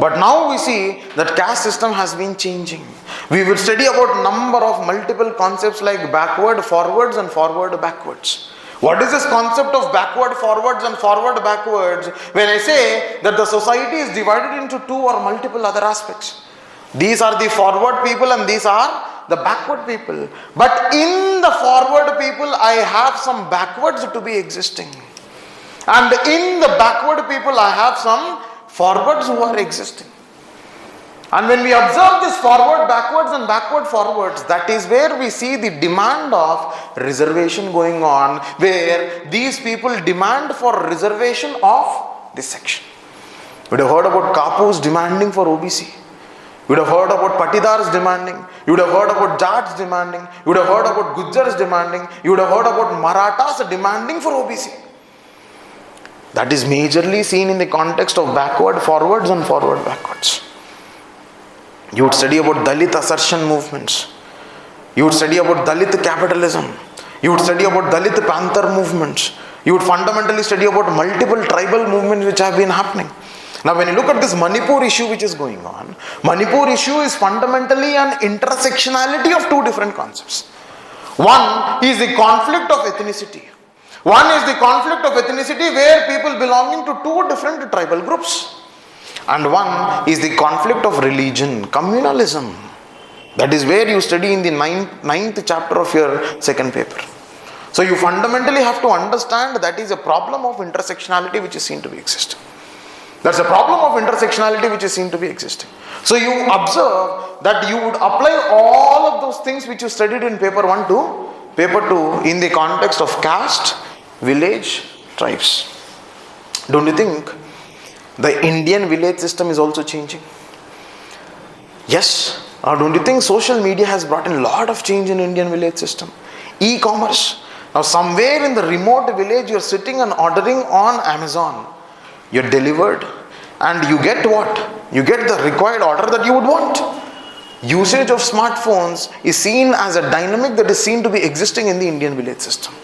But now we see that caste system has been changing. We will study about number of multiple concepts like backward, forwards and forward, backwards. What is this concept of backward, forwards and forward, backwards? When I say that the society is divided into 2 or multiple other aspects. These are the forward people and these are the backward people. But in the forward people, I have some backwards to be existing. And in the backward people, I have some forwards who are existing. And when we observe this forward backwards and backward forwards, that is where we see the demand of reservation going on, where these people demand for reservation of this section. You would have heard about Kapus demanding for OBC. You would have heard about Patidars demanding. You would have heard about Jats demanding. You would have heard about Gujars demanding. You would have heard about Marathas demanding for OBC. That is majorly seen in the context of backward forwards and forward backwards. You would study about Dalit assertion movements. You would study about Dalit capitalism. You would study about Dalit Panther movements. You would fundamentally study about multiple tribal movements which have been happening. Now when you look at this Manipur issue which is going on, Manipur issue is fundamentally an intersectionality of 2 different concepts. One is the conflict of ethnicity. One is the conflict of ethnicity where people belonging to 2 different tribal groups. And one is the conflict of religion, communalism. That is where you study in the 9th chapter of your 2nd paper. So you fundamentally have to understand that is a problem of intersectionality which is seen to be existing. That's a problem of intersectionality which is seen to be existing. So you observe that you would apply all of those things which you studied in paper 1 to paper 2 in the context of caste, village, tribes. Don't you think the Indian village system is also changing? Yes. Or don't you think social media has brought in a lot of change in Indian village system? E-commerce. Now somewhere in the remote village you're sitting and ordering on Amazon. You're delivered and you get what? You get the required order that you would want. Usage of smartphones is seen as a dynamic that is seen to be existing in the Indian village system.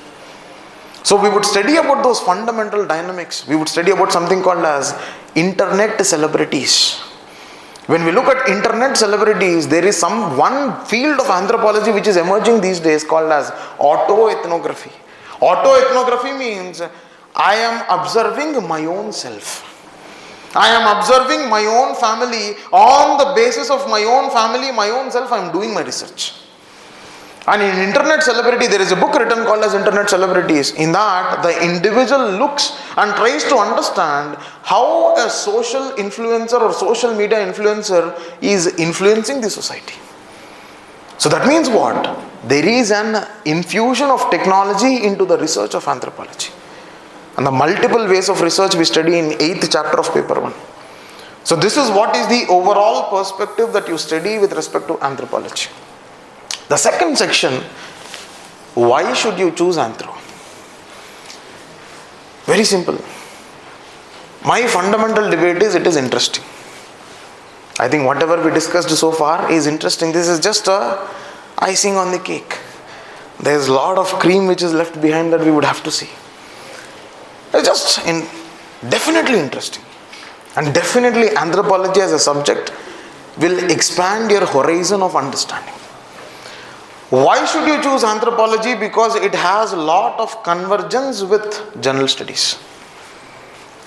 So we would study about those fundamental dynamics. We would study about something called as internet celebrities. When we look at internet celebrities, there is one field of anthropology which is emerging these days called as autoethnography. Autoethnography means I am observing my own self. I am observing my own family. On the basis of my own family, my own self, I am doing my research. And in internet celebrity, there is a book written called as Internet Celebrities. In that, the individual looks and tries to understand how a social influencer or social media influencer is influencing the society. So that means what? There is an infusion of technology into the research of anthropology. And the multiple ways of research we study in 8th chapter of paper 1. So this is what is the overall perspective that you study with respect to anthropology. The second section, why should you choose anthro? Very simple. My fundamental debate is it is interesting. I think whatever we discussed so far is interesting. This is just a icing on the cake. There is a lot of cream which is left behind that we would have to see. It's just definitely interesting. And definitely anthropology as a subject will expand your horizon of understanding. Why should you choose anthropology? Because it has a lot of convergence with general studies.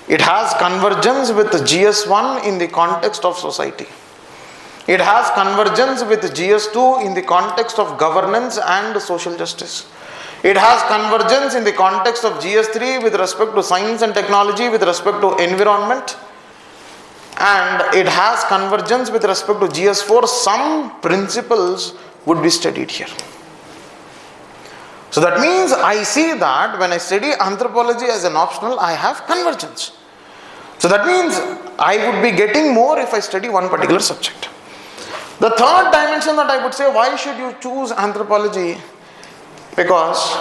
It has convergence with GS1 in the context of society. It has convergence with GS2 in the context of governance and social justice. It has convergence in the context of GS3 with respect to science and technology, with respect to environment. And it has convergence with respect to GS4. Some principles would be studied here. So that means I see that when I study anthropology as an optional, I have convergence. So that means I would be getting more if I study one particular subject. The third dimension that I would say, why should you choose anthropology? Because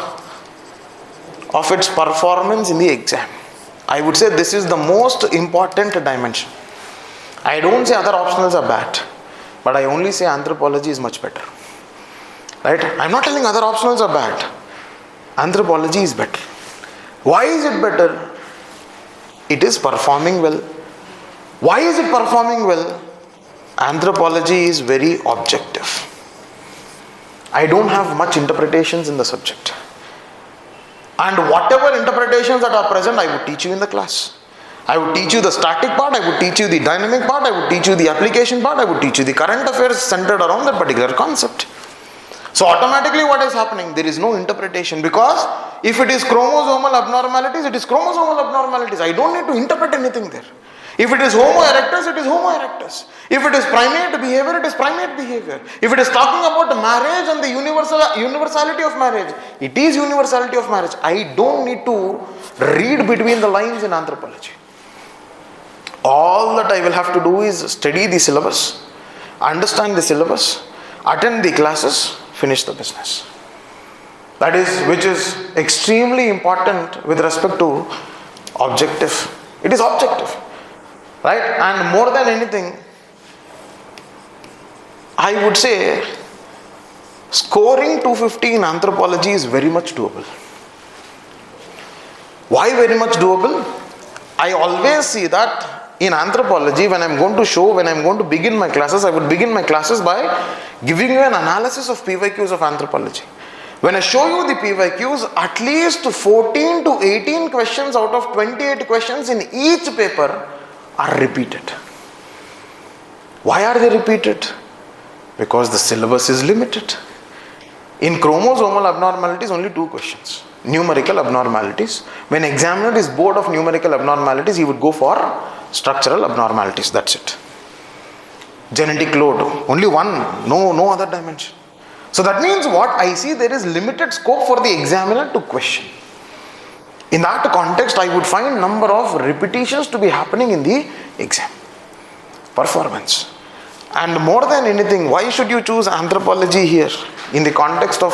of its performance in the exam. I would say this is the most important dimension. I don't say other optionals are bad, but I only say anthropology is much better. Right? I'm not telling other optionals are bad. Anthropology is better. Why is it better? It is performing well. Why is it performing well? Anthropology is very objective. I don't have much interpretations in the subject. And whatever interpretations that are present, I would teach you in the class. I would teach you the static part, I would teach you the dynamic part, I would teach you the application part, I would teach you the current affairs centered around that particular concept. So automatically what is happening? There is no interpretation, because if it is chromosomal abnormalities, it is chromosomal abnormalities. I don't need to interpret anything there. If it is Homo erectus, it is Homo erectus. If it is primate behavior, it is primate behavior. If it is talking about marriage and the universality of marriage, it is universality of marriage. I don't need to read between the lines in anthropology. All that I will have to do is study the syllabus, understand the syllabus, attend the classes, finish the business. That is, which is extremely important with respect to objective. It is objective. Right? And more than anything, I would say scoring 250 in anthropology is very much doable. Why very much doable? I always see that in anthropology, when I'm going to begin my classes, I would begin my classes by giving you an analysis of PYQs of anthropology. When I show you the PYQs, at least 14 to 18 questions out of 28 questions in each paper are repeated. Why are they repeated? Because the syllabus is limited. In chromosomal abnormalities, only 2 questions. Numerical abnormalities. When examiner is bored of numerical abnormalities, he would go for structural abnormalities. That's it. Genetic load, only 1, no other dimension. So that means what? I see there is limited scope for the examiner to question. In that context, I would find number of repetitions to be happening in the exam. Performance. And more than anything, why should you choose anthropology here in the context of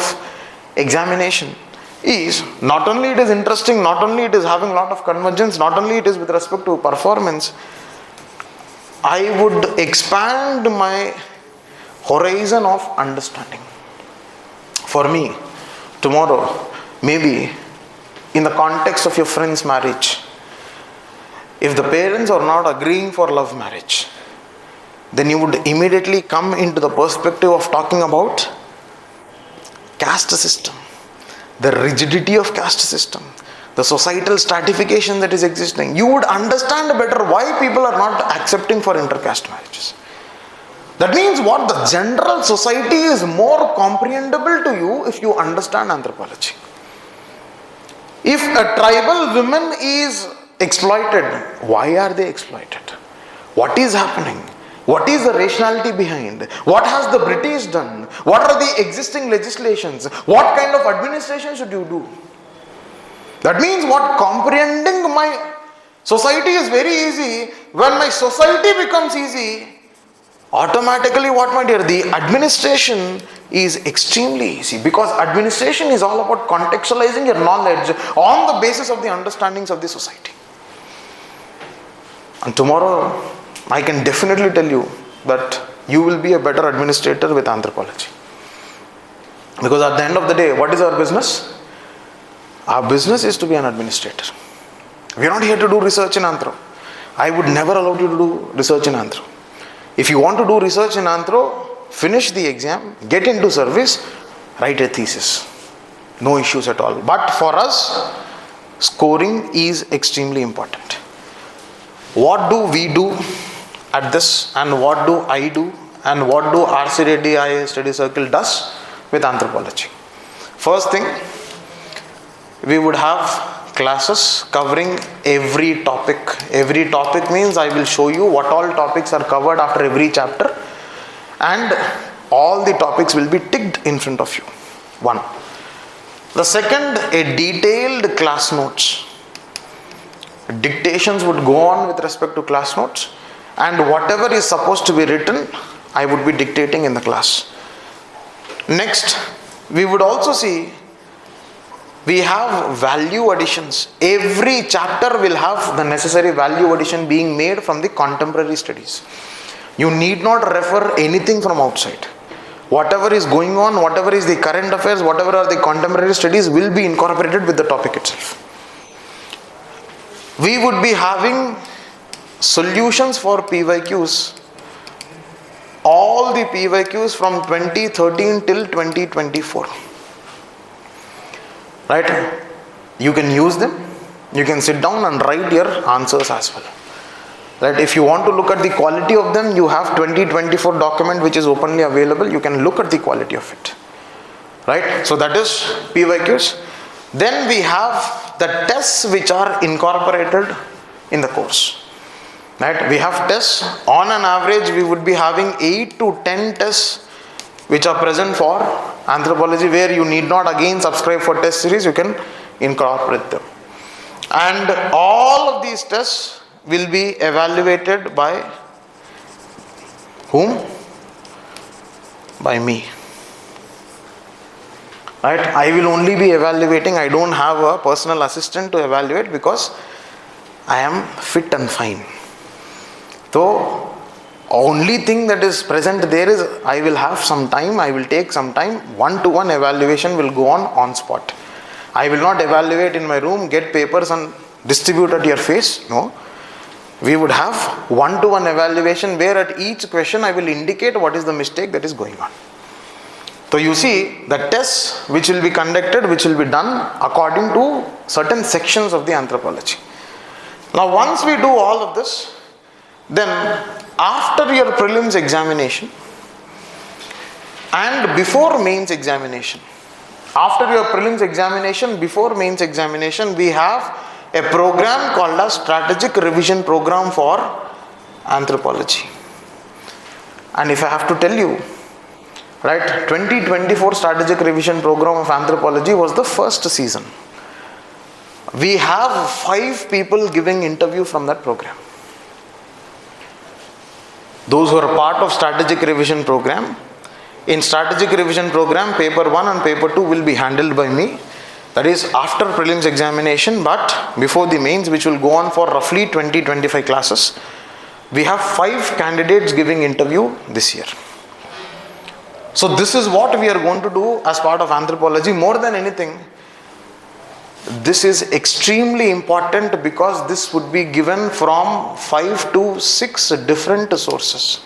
examination? Is not only it is interesting, not only it is having a lot of convergence, not only it is with respect to performance, I would expand my horizon of understanding. For me, tomorrow, maybe in the context of your friend's marriage, if the parents are not agreeing for love marriage, then you would immediately come into the perspective of talking about caste system, the rigidity of caste system, the societal stratification that is existing. You would understand better why people are not accepting for intercaste marriages. That means what? The general society is more comprehensible to you if you understand anthropology. If a tribal woman is exploited, why are they exploited? What is happening? What is the rationality behind? What has the British done? What are the existing legislations? What kind of administration should you do? That means what? Comprehending my society is very easy. When my society becomes easy, automatically what, my dear? The administration is extremely easy, because administration is all about contextualizing your knowledge on the basis of the understandings of the society. And tomorrow I can definitely tell you that you will be a better administrator with anthropology. Because at the end of the day, what is our business? Our business is to be an administrator. We are not here to do research in anthro. I would never allow you to do research in anthro. If you want to do research in anthro, finish the exam, get into service, write a thesis. No issues at all. But for us, scoring is extremely important. What do we do at this, and what do I do, and what do R.c.reddy IA Study Circle does with anthropology? First thing, we would have classes covering every topic. Every topic means I will show you what all topics are covered after every chapter, and all the topics will be ticked in front of you. One. The second, a detailed class notes. Dictations would go on with respect to class notes, and whatever is supposed to be written, I would be dictating in the class. Next, we would also see we have value additions. Every chapter will have the necessary value addition being made from the contemporary studies. You need not refer anything from outside. Whatever is going on, whatever is the current affairs, whatever are the contemporary studies will be incorporated with the topic itself. We would be having solutions for PYQs. All the PYQs from 2013 till 2024. Right? You can use them. You can sit down and write your answers as well. Right? If you want to look at the quality of them, you have 2024 document which is openly available. You can look at the quality of it. Right? So that is PYQs. Then we have the tests which are incorporated in the course. Right? We have tests. On an average, we would be having 8 to 10 tests which are present for anthropology, where you need not again subscribe for test series. You can incorporate them. And all of these tests will be evaluated by whom? By me. Right? I will only be evaluating. I don't have a personal assistant to evaluate, because I am fit and fine. So, only thing that is present there is I will have some time, I will take some time, one-to-one evaluation will go on spot. I will not evaluate in my room, get papers and distribute at your face. No. We would have one-to-one evaluation, where at each question I will indicate what is the mistake that is going on. So you see, the tests which will be conducted, which will be done according to certain sections of the anthropology. Now once we do all of this, then after your prelims examination and before mains examination, after your prelims examination, before mains examination, we have a program called as Strategic Revision Program for Anthropology. And if I have to tell you, right, 2024 Strategic Revision Program of Anthropology was the first season. We have 5 people giving interview from that program. Those who are part of Strategic Revision Program. In Strategic Revision Program, paper 1 and paper 2 will be handled by me. That is after prelims examination, but before the mains, which will go on for roughly 20-25 classes. We have 5 candidates giving interview this year. So this is what we are going to do as part of anthropology. More than anything, this is extremely important, because this would be given from 5 to 6 different sources.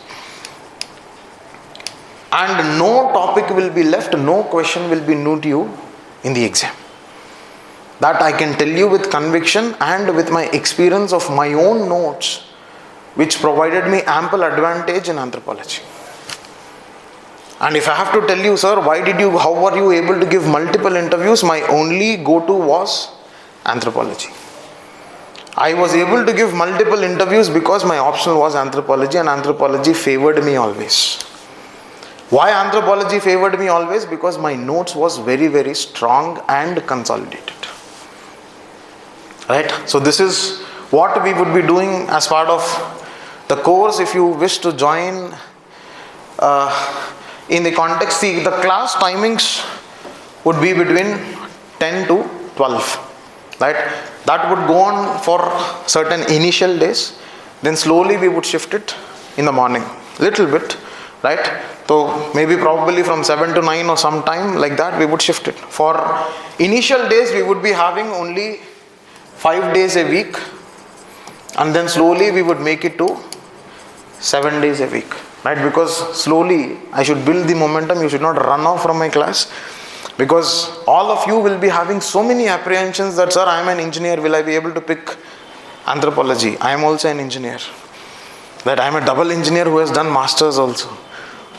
and no topic will be left, no question will be new to you in the exam. That I can tell you with conviction and with my experience of my own notes, which provided me ample advantage in anthropology. And if I have to tell you, sir, how were you able to give multiple interviews? My only go-to was anthropology. I was able to give multiple interviews because my option was anthropology, and anthropology favored me always. Why anthropology favored me always? Because my notes was very, very strong and consolidated. Right? So this is what we would be doing as part of the course. If you wish to join in the context, see, the class timings would be between 10 to 12. Right? That would go on for certain initial days. Then slowly we would shift it in the morning. Little bit. Right? So maybe probably from 7 to 9 or some time like that we would shift it. For initial days we would be having only 5 days a week, and then slowly we would make it to 7 days a week, right? Because slowly I should build the momentum. You should not run off from my class, because all of you will be having so many apprehensions that, sir, I am an engineer, will I be able to pick anthropology? I am also an engineer. That I am a double engineer who has done masters also.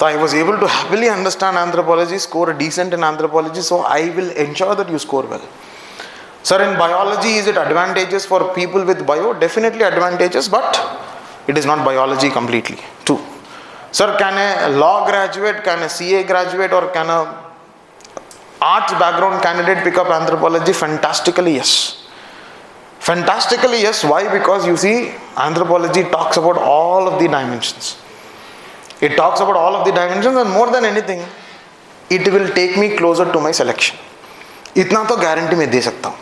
So I was able to happily understand anthropology, score decent in anthropology, so I will ensure that you score well. Sir, in biology, is it advantageous for people with bio? Definitely advantageous, but it is not biology completely too. Sir, can a law graduate, can a CA graduate, or can a arts background candidate pick up anthropology? Fantastically, yes. Fantastically, yes. Why? Because you see, anthropology talks about all of the dimensions. It talks about all of the dimensions, and more than anything, it will take me closer to my selection. इतना तो guarantee मैं दे सकता हूँ.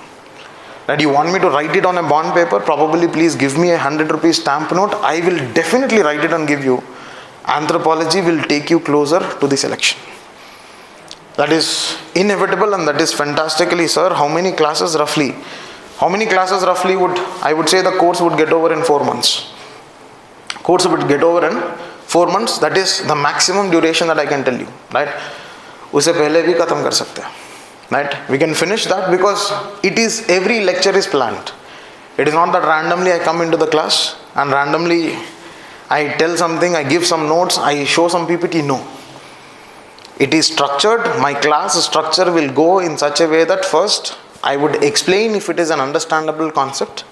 That you want me to write it on a bond paper, probably please give me a 100 rupees stamp note. I will definitely write it and give you. Anthropology will take you closer to the selection. That is inevitable, and that is fantastically, sir. How many classes roughly? How many classes roughly would, I would say the course would get over in 4 months. Course would get over in 4 months. That is the maximum duration that I can tell you. Right? उसे पहले भी खत्म कर सकते हैं. Right? We can finish that because it is, every lecture is planned. It is not that randomly I come into the class and randomly I tell something, I give some notes, I show some PPT. No. It is structured. My class structure will go in such a way that first I would explain if it is an understandable concept.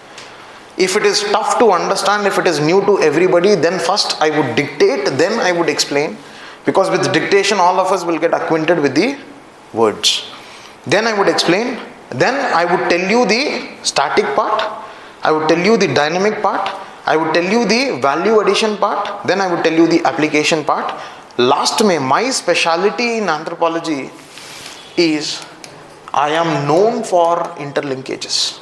If it is tough to understand, if it is new to everybody, then first I would dictate, then I would explain. Because with dictation all of us will get acquainted with the words. Then I would explain, then I would tell you the static part, I would tell you the dynamic part, I would tell you the value addition part, then I would tell you the application part. Last में, my speciality in anthropology is I am known for interlinkages.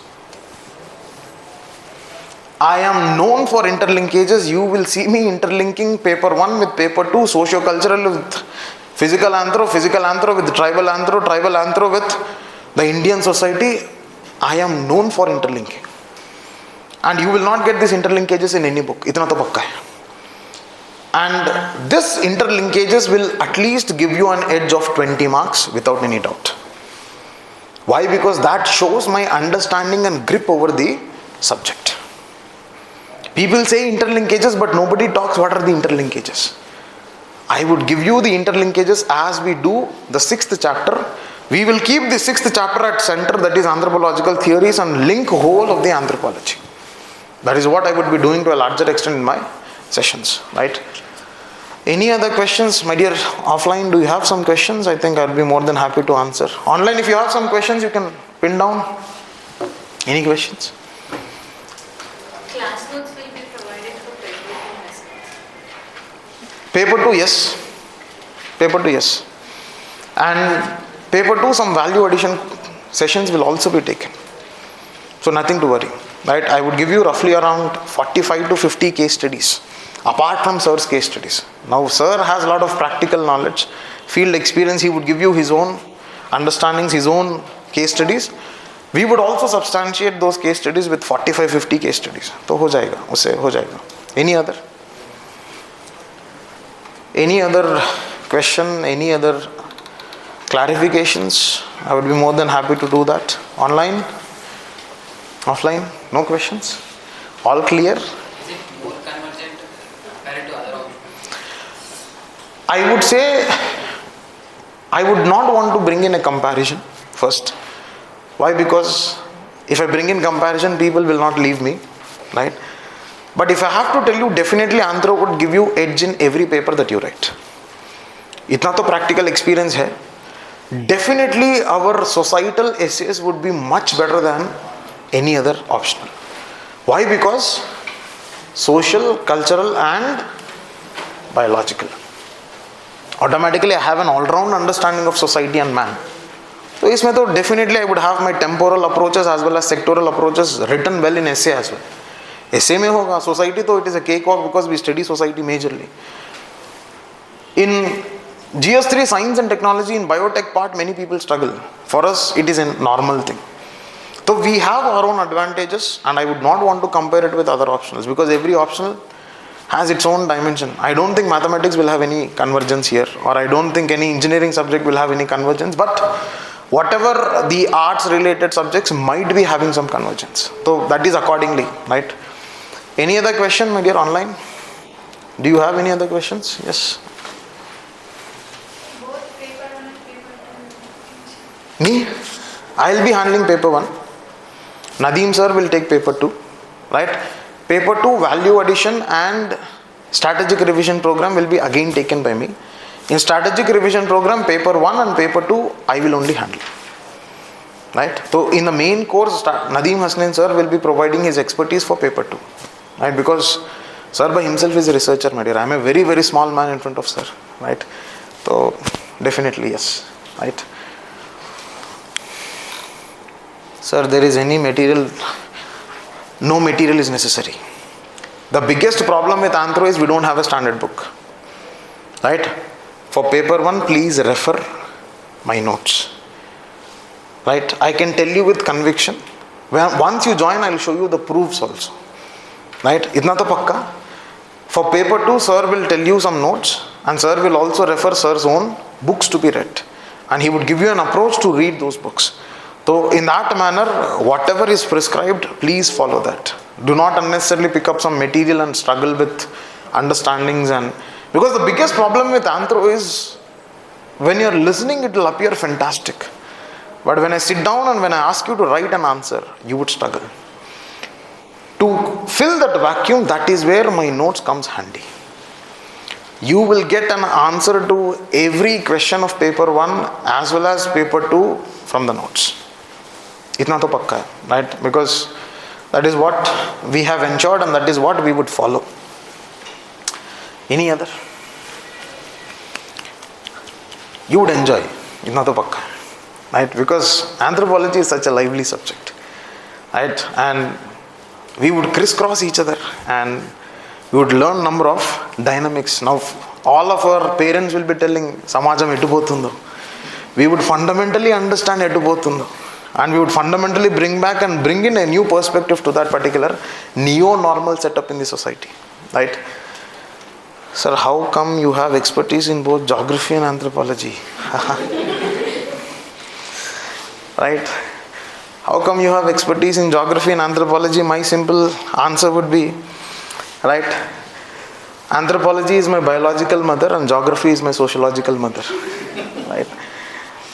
I am known for interlinkages. You will see me interlinking paper 1 with paper 2, socio-cultural with physical anthro with tribal anthro with the Indian society. I am known for interlinking. And you will not get these interlinkages in any book. Itna to pakka hai. And this interlinkages will at least give you an edge of 20 marks without any doubt. Why? Because that shows my understanding and grip over the subject. People say interlinkages, but nobody talks what are the interlinkages. I would give you the interlinkages as we do the 6th chapter. We will keep the 6th chapter at center, that is anthropological theories, and link whole of the anthropology. That is what I would be doing to a larger extent in my sessions, right? Any other questions, my dear offline? Do you have some questions? I think I'll be more than happy to answer. Online, if you have some questions, you can pin down. Any questions? Class notes will be provided for paper 2 lessons. Paper 2, yes. Paper 2, yes. And paper 2, some value addition sessions will also be taken. So nothing to worry. Right? I would give you roughly around 45 to 50 case studies, apart from sir's case studies. Now sir has a lot of practical knowledge, field experience. He would give you his own understandings, his own case studies. We would also substantiate those case studies with 45-50 case studies. तो हो जाएगा, उससे हो जाएगा. Any other question, any other clarifications, I would be more than happy to do that. Online? Offline? No questions? All clear? Is it more convergent compared to other options? I would say, I would not want to bring in a comparison first. Why? Because if I bring in comparison, people will not leave me, right? But if I have to tell you, definitely Anthro would give you edge in every paper that you write. इतना तो practical experience है. Definitely our societal essays would be much better than any other optional. Why? Because social, cultural and biological. Automatically I have an all-round understanding of society and man. So इसमें तो definitely I would have my temporal approaches as well as sectoral approaches written well in essay as well. Essay में होगा, society तो it is a cakewalk because we study society majorly. In GS3 science and technology, in biotech part, many people struggle. For us, it is a normal thing. So we have our own advantages, and I would not want to compare it with other optionals because every optional has its own dimension. I don't think mathematics will have any convergence here, or I don't think any engineering subject will have any convergence, but whatever the arts related subjects might be having some convergence. So that is accordingly, right? Any other question, my dear online? Do you have any other questions? Yes. Both paper 1 and paper 2. Me? I'll be handling paper 1. Nadeem sir will take paper 2. Right? Paper 2 value addition and strategic revision program will be again taken by me. In strategic revision program, paper 1 and paper 2 I will only handle. Right? So in the main course, Nadeem Hasnain sir will be providing his expertise for paper 2. Right? Because sir by himself is a researcher, my dear. I am a very, very small man in front of sir. Right? So definitely yes. Right? Sir, there is any material, no material is necessary. The biggest problem with Anthro is we don't have a standard book. Right? For paper 1, please refer my notes. Right? I can tell you with conviction. Once you join, I will show you the proofs also. Right? Itna to pakka. For paper 2, sir will tell you some notes and sir will also refer sir's own books to be read. And he would give you an approach to read those books. So in that manner, whatever is prescribed, please follow that. Do not unnecessarily pick up some material and struggle with understandings. And because the biggest problem with Anthro is when you are listening, it will appear fantastic. But when I sit down and when I ask you to write an answer, you would struggle. To fill that vacuum, that is where my notes comes handy. You will get an answer to every question of paper 1 as well as paper 2 from the notes. Itna to pakka hai, right? Because that is what we have ensured and that is what we would follow. Any other? You would enjoy. Itna to pakka hai, right? Because anthropology is such a lively subject, right? And we would crisscross each other and we would learn number of dynamics. Now all of our parents will be telling samajam etu potundo. We would fundamentally understand etu potundo. And we would fundamentally bring back and bring in a new perspective to that particular neo-normal setup in the society. Right? Sir, how come you have expertise in both geography and anthropology? Right? How come you have expertise in geography and anthropology? My simple answer would be, right? Anthropology is my biological mother and geography is my sociological mother. Right?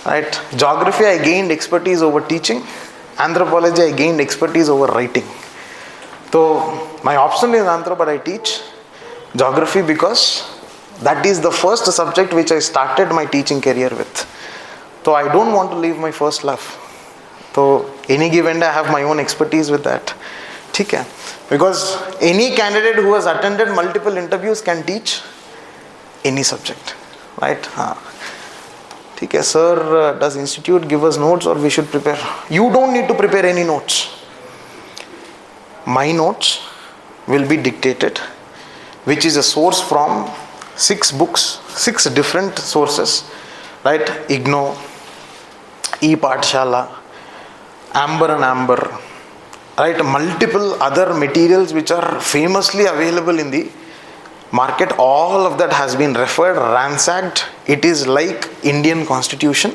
Right? Geography I gained expertise over teaching. Anthropology I gained expertise over writing. So my option is anthro, but I teach geography because that is the first subject which I started my teaching career with. So I don't want to leave my first love. So any given day I have my own expertise with that. ठीक है? Because any candidate who has attended multiple interviews can teach any subject. Right? ठीक है, sir, does institute give us notes or we should prepare? You don't need to prepare any notes. My notes will be dictated, which is a source from 6 books, 6 different sources, right? IGNO, E-Pathshala, Amber and Amber, right? Multiple other materials which are famously available in the Market, all of that has been referred, ransacked. It is like Indian constitution,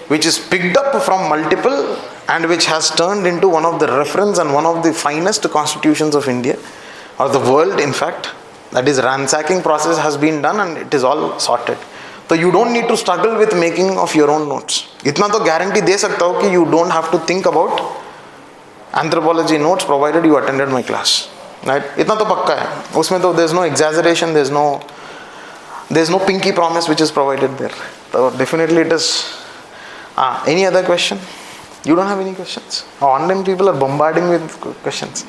which is picked up from multiple and which has turned into one of the reference and one of the finest constitutions of India, or the world in fact. That is, ransacking process has been done and it is all sorted. So you don't need to struggle with making of your own notes. इतना तो guarantee दे सकता हूँ कि you don't have to think about anthropology notes provided you attended my class. Right? इतना तो पक्का है. उसमें तो there's no exaggeration, there's no pinky promise which is provided there. So definitely it is. Any other question? You don't have any questions? Online people are bombarding with questions.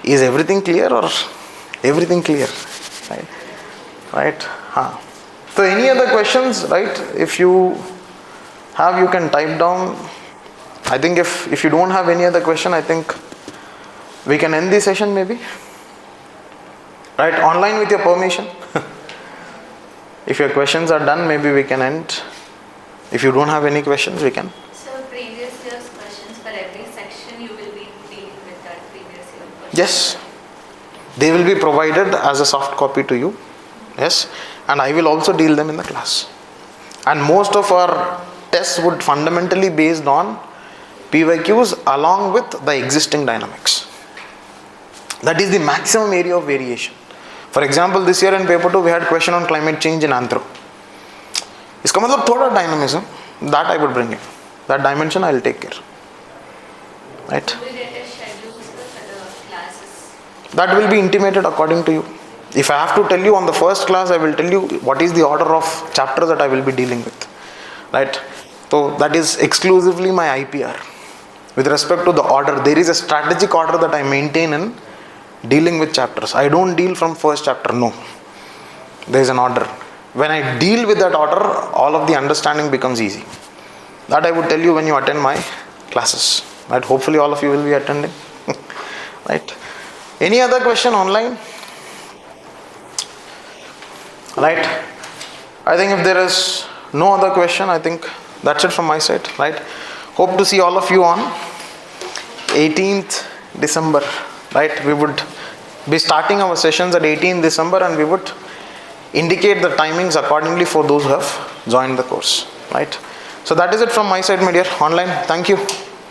Is everything clear or everything clear? Right? So any other questions? Right? If you have, you can type down. I think if you don't have any other question, I think we can end the session maybe. Right? Online with your permission. If your questions are done, maybe we can end. If you don't have any questions, we can. So previous year's questions for every section, you will be dealing with that previous year question? Yes. They will be provided as a soft copy to you. Yes. And I will also deal them in the class. And most of our tests would fundamentally based on PYQs along with the existing dynamics. That is the maximum area of variation. For example, this year in paper 2 we had question on climate change in anthro. इसका मतलब थोड़ा dynamism that I would bring in. That dimension I will take care. Right? Do we get a schedule for the classes? That will be intimated according to you. If I have to tell you on the first class, I will tell you what is the order of chapters that I will be dealing with. Right? So that is exclusively my IPR. With respect to the order, there is a strategic order that I maintain in dealing with chapters. I don't deal from first chapter, no. There is an order. When I deal with that order, all of the understanding becomes easy. That I would tell you when you attend my classes. Right? Hopefully all of you will be attending. Right? Any other question online? Right? I think if there is no other question, I think that's it from my side. Right? Hope to see all of you on 18th December. Right? We would be starting our sessions at 18th December and we would indicate the timings accordingly for those who have joined the course. Right? So that is it from my side, my dear. Online. Thank you.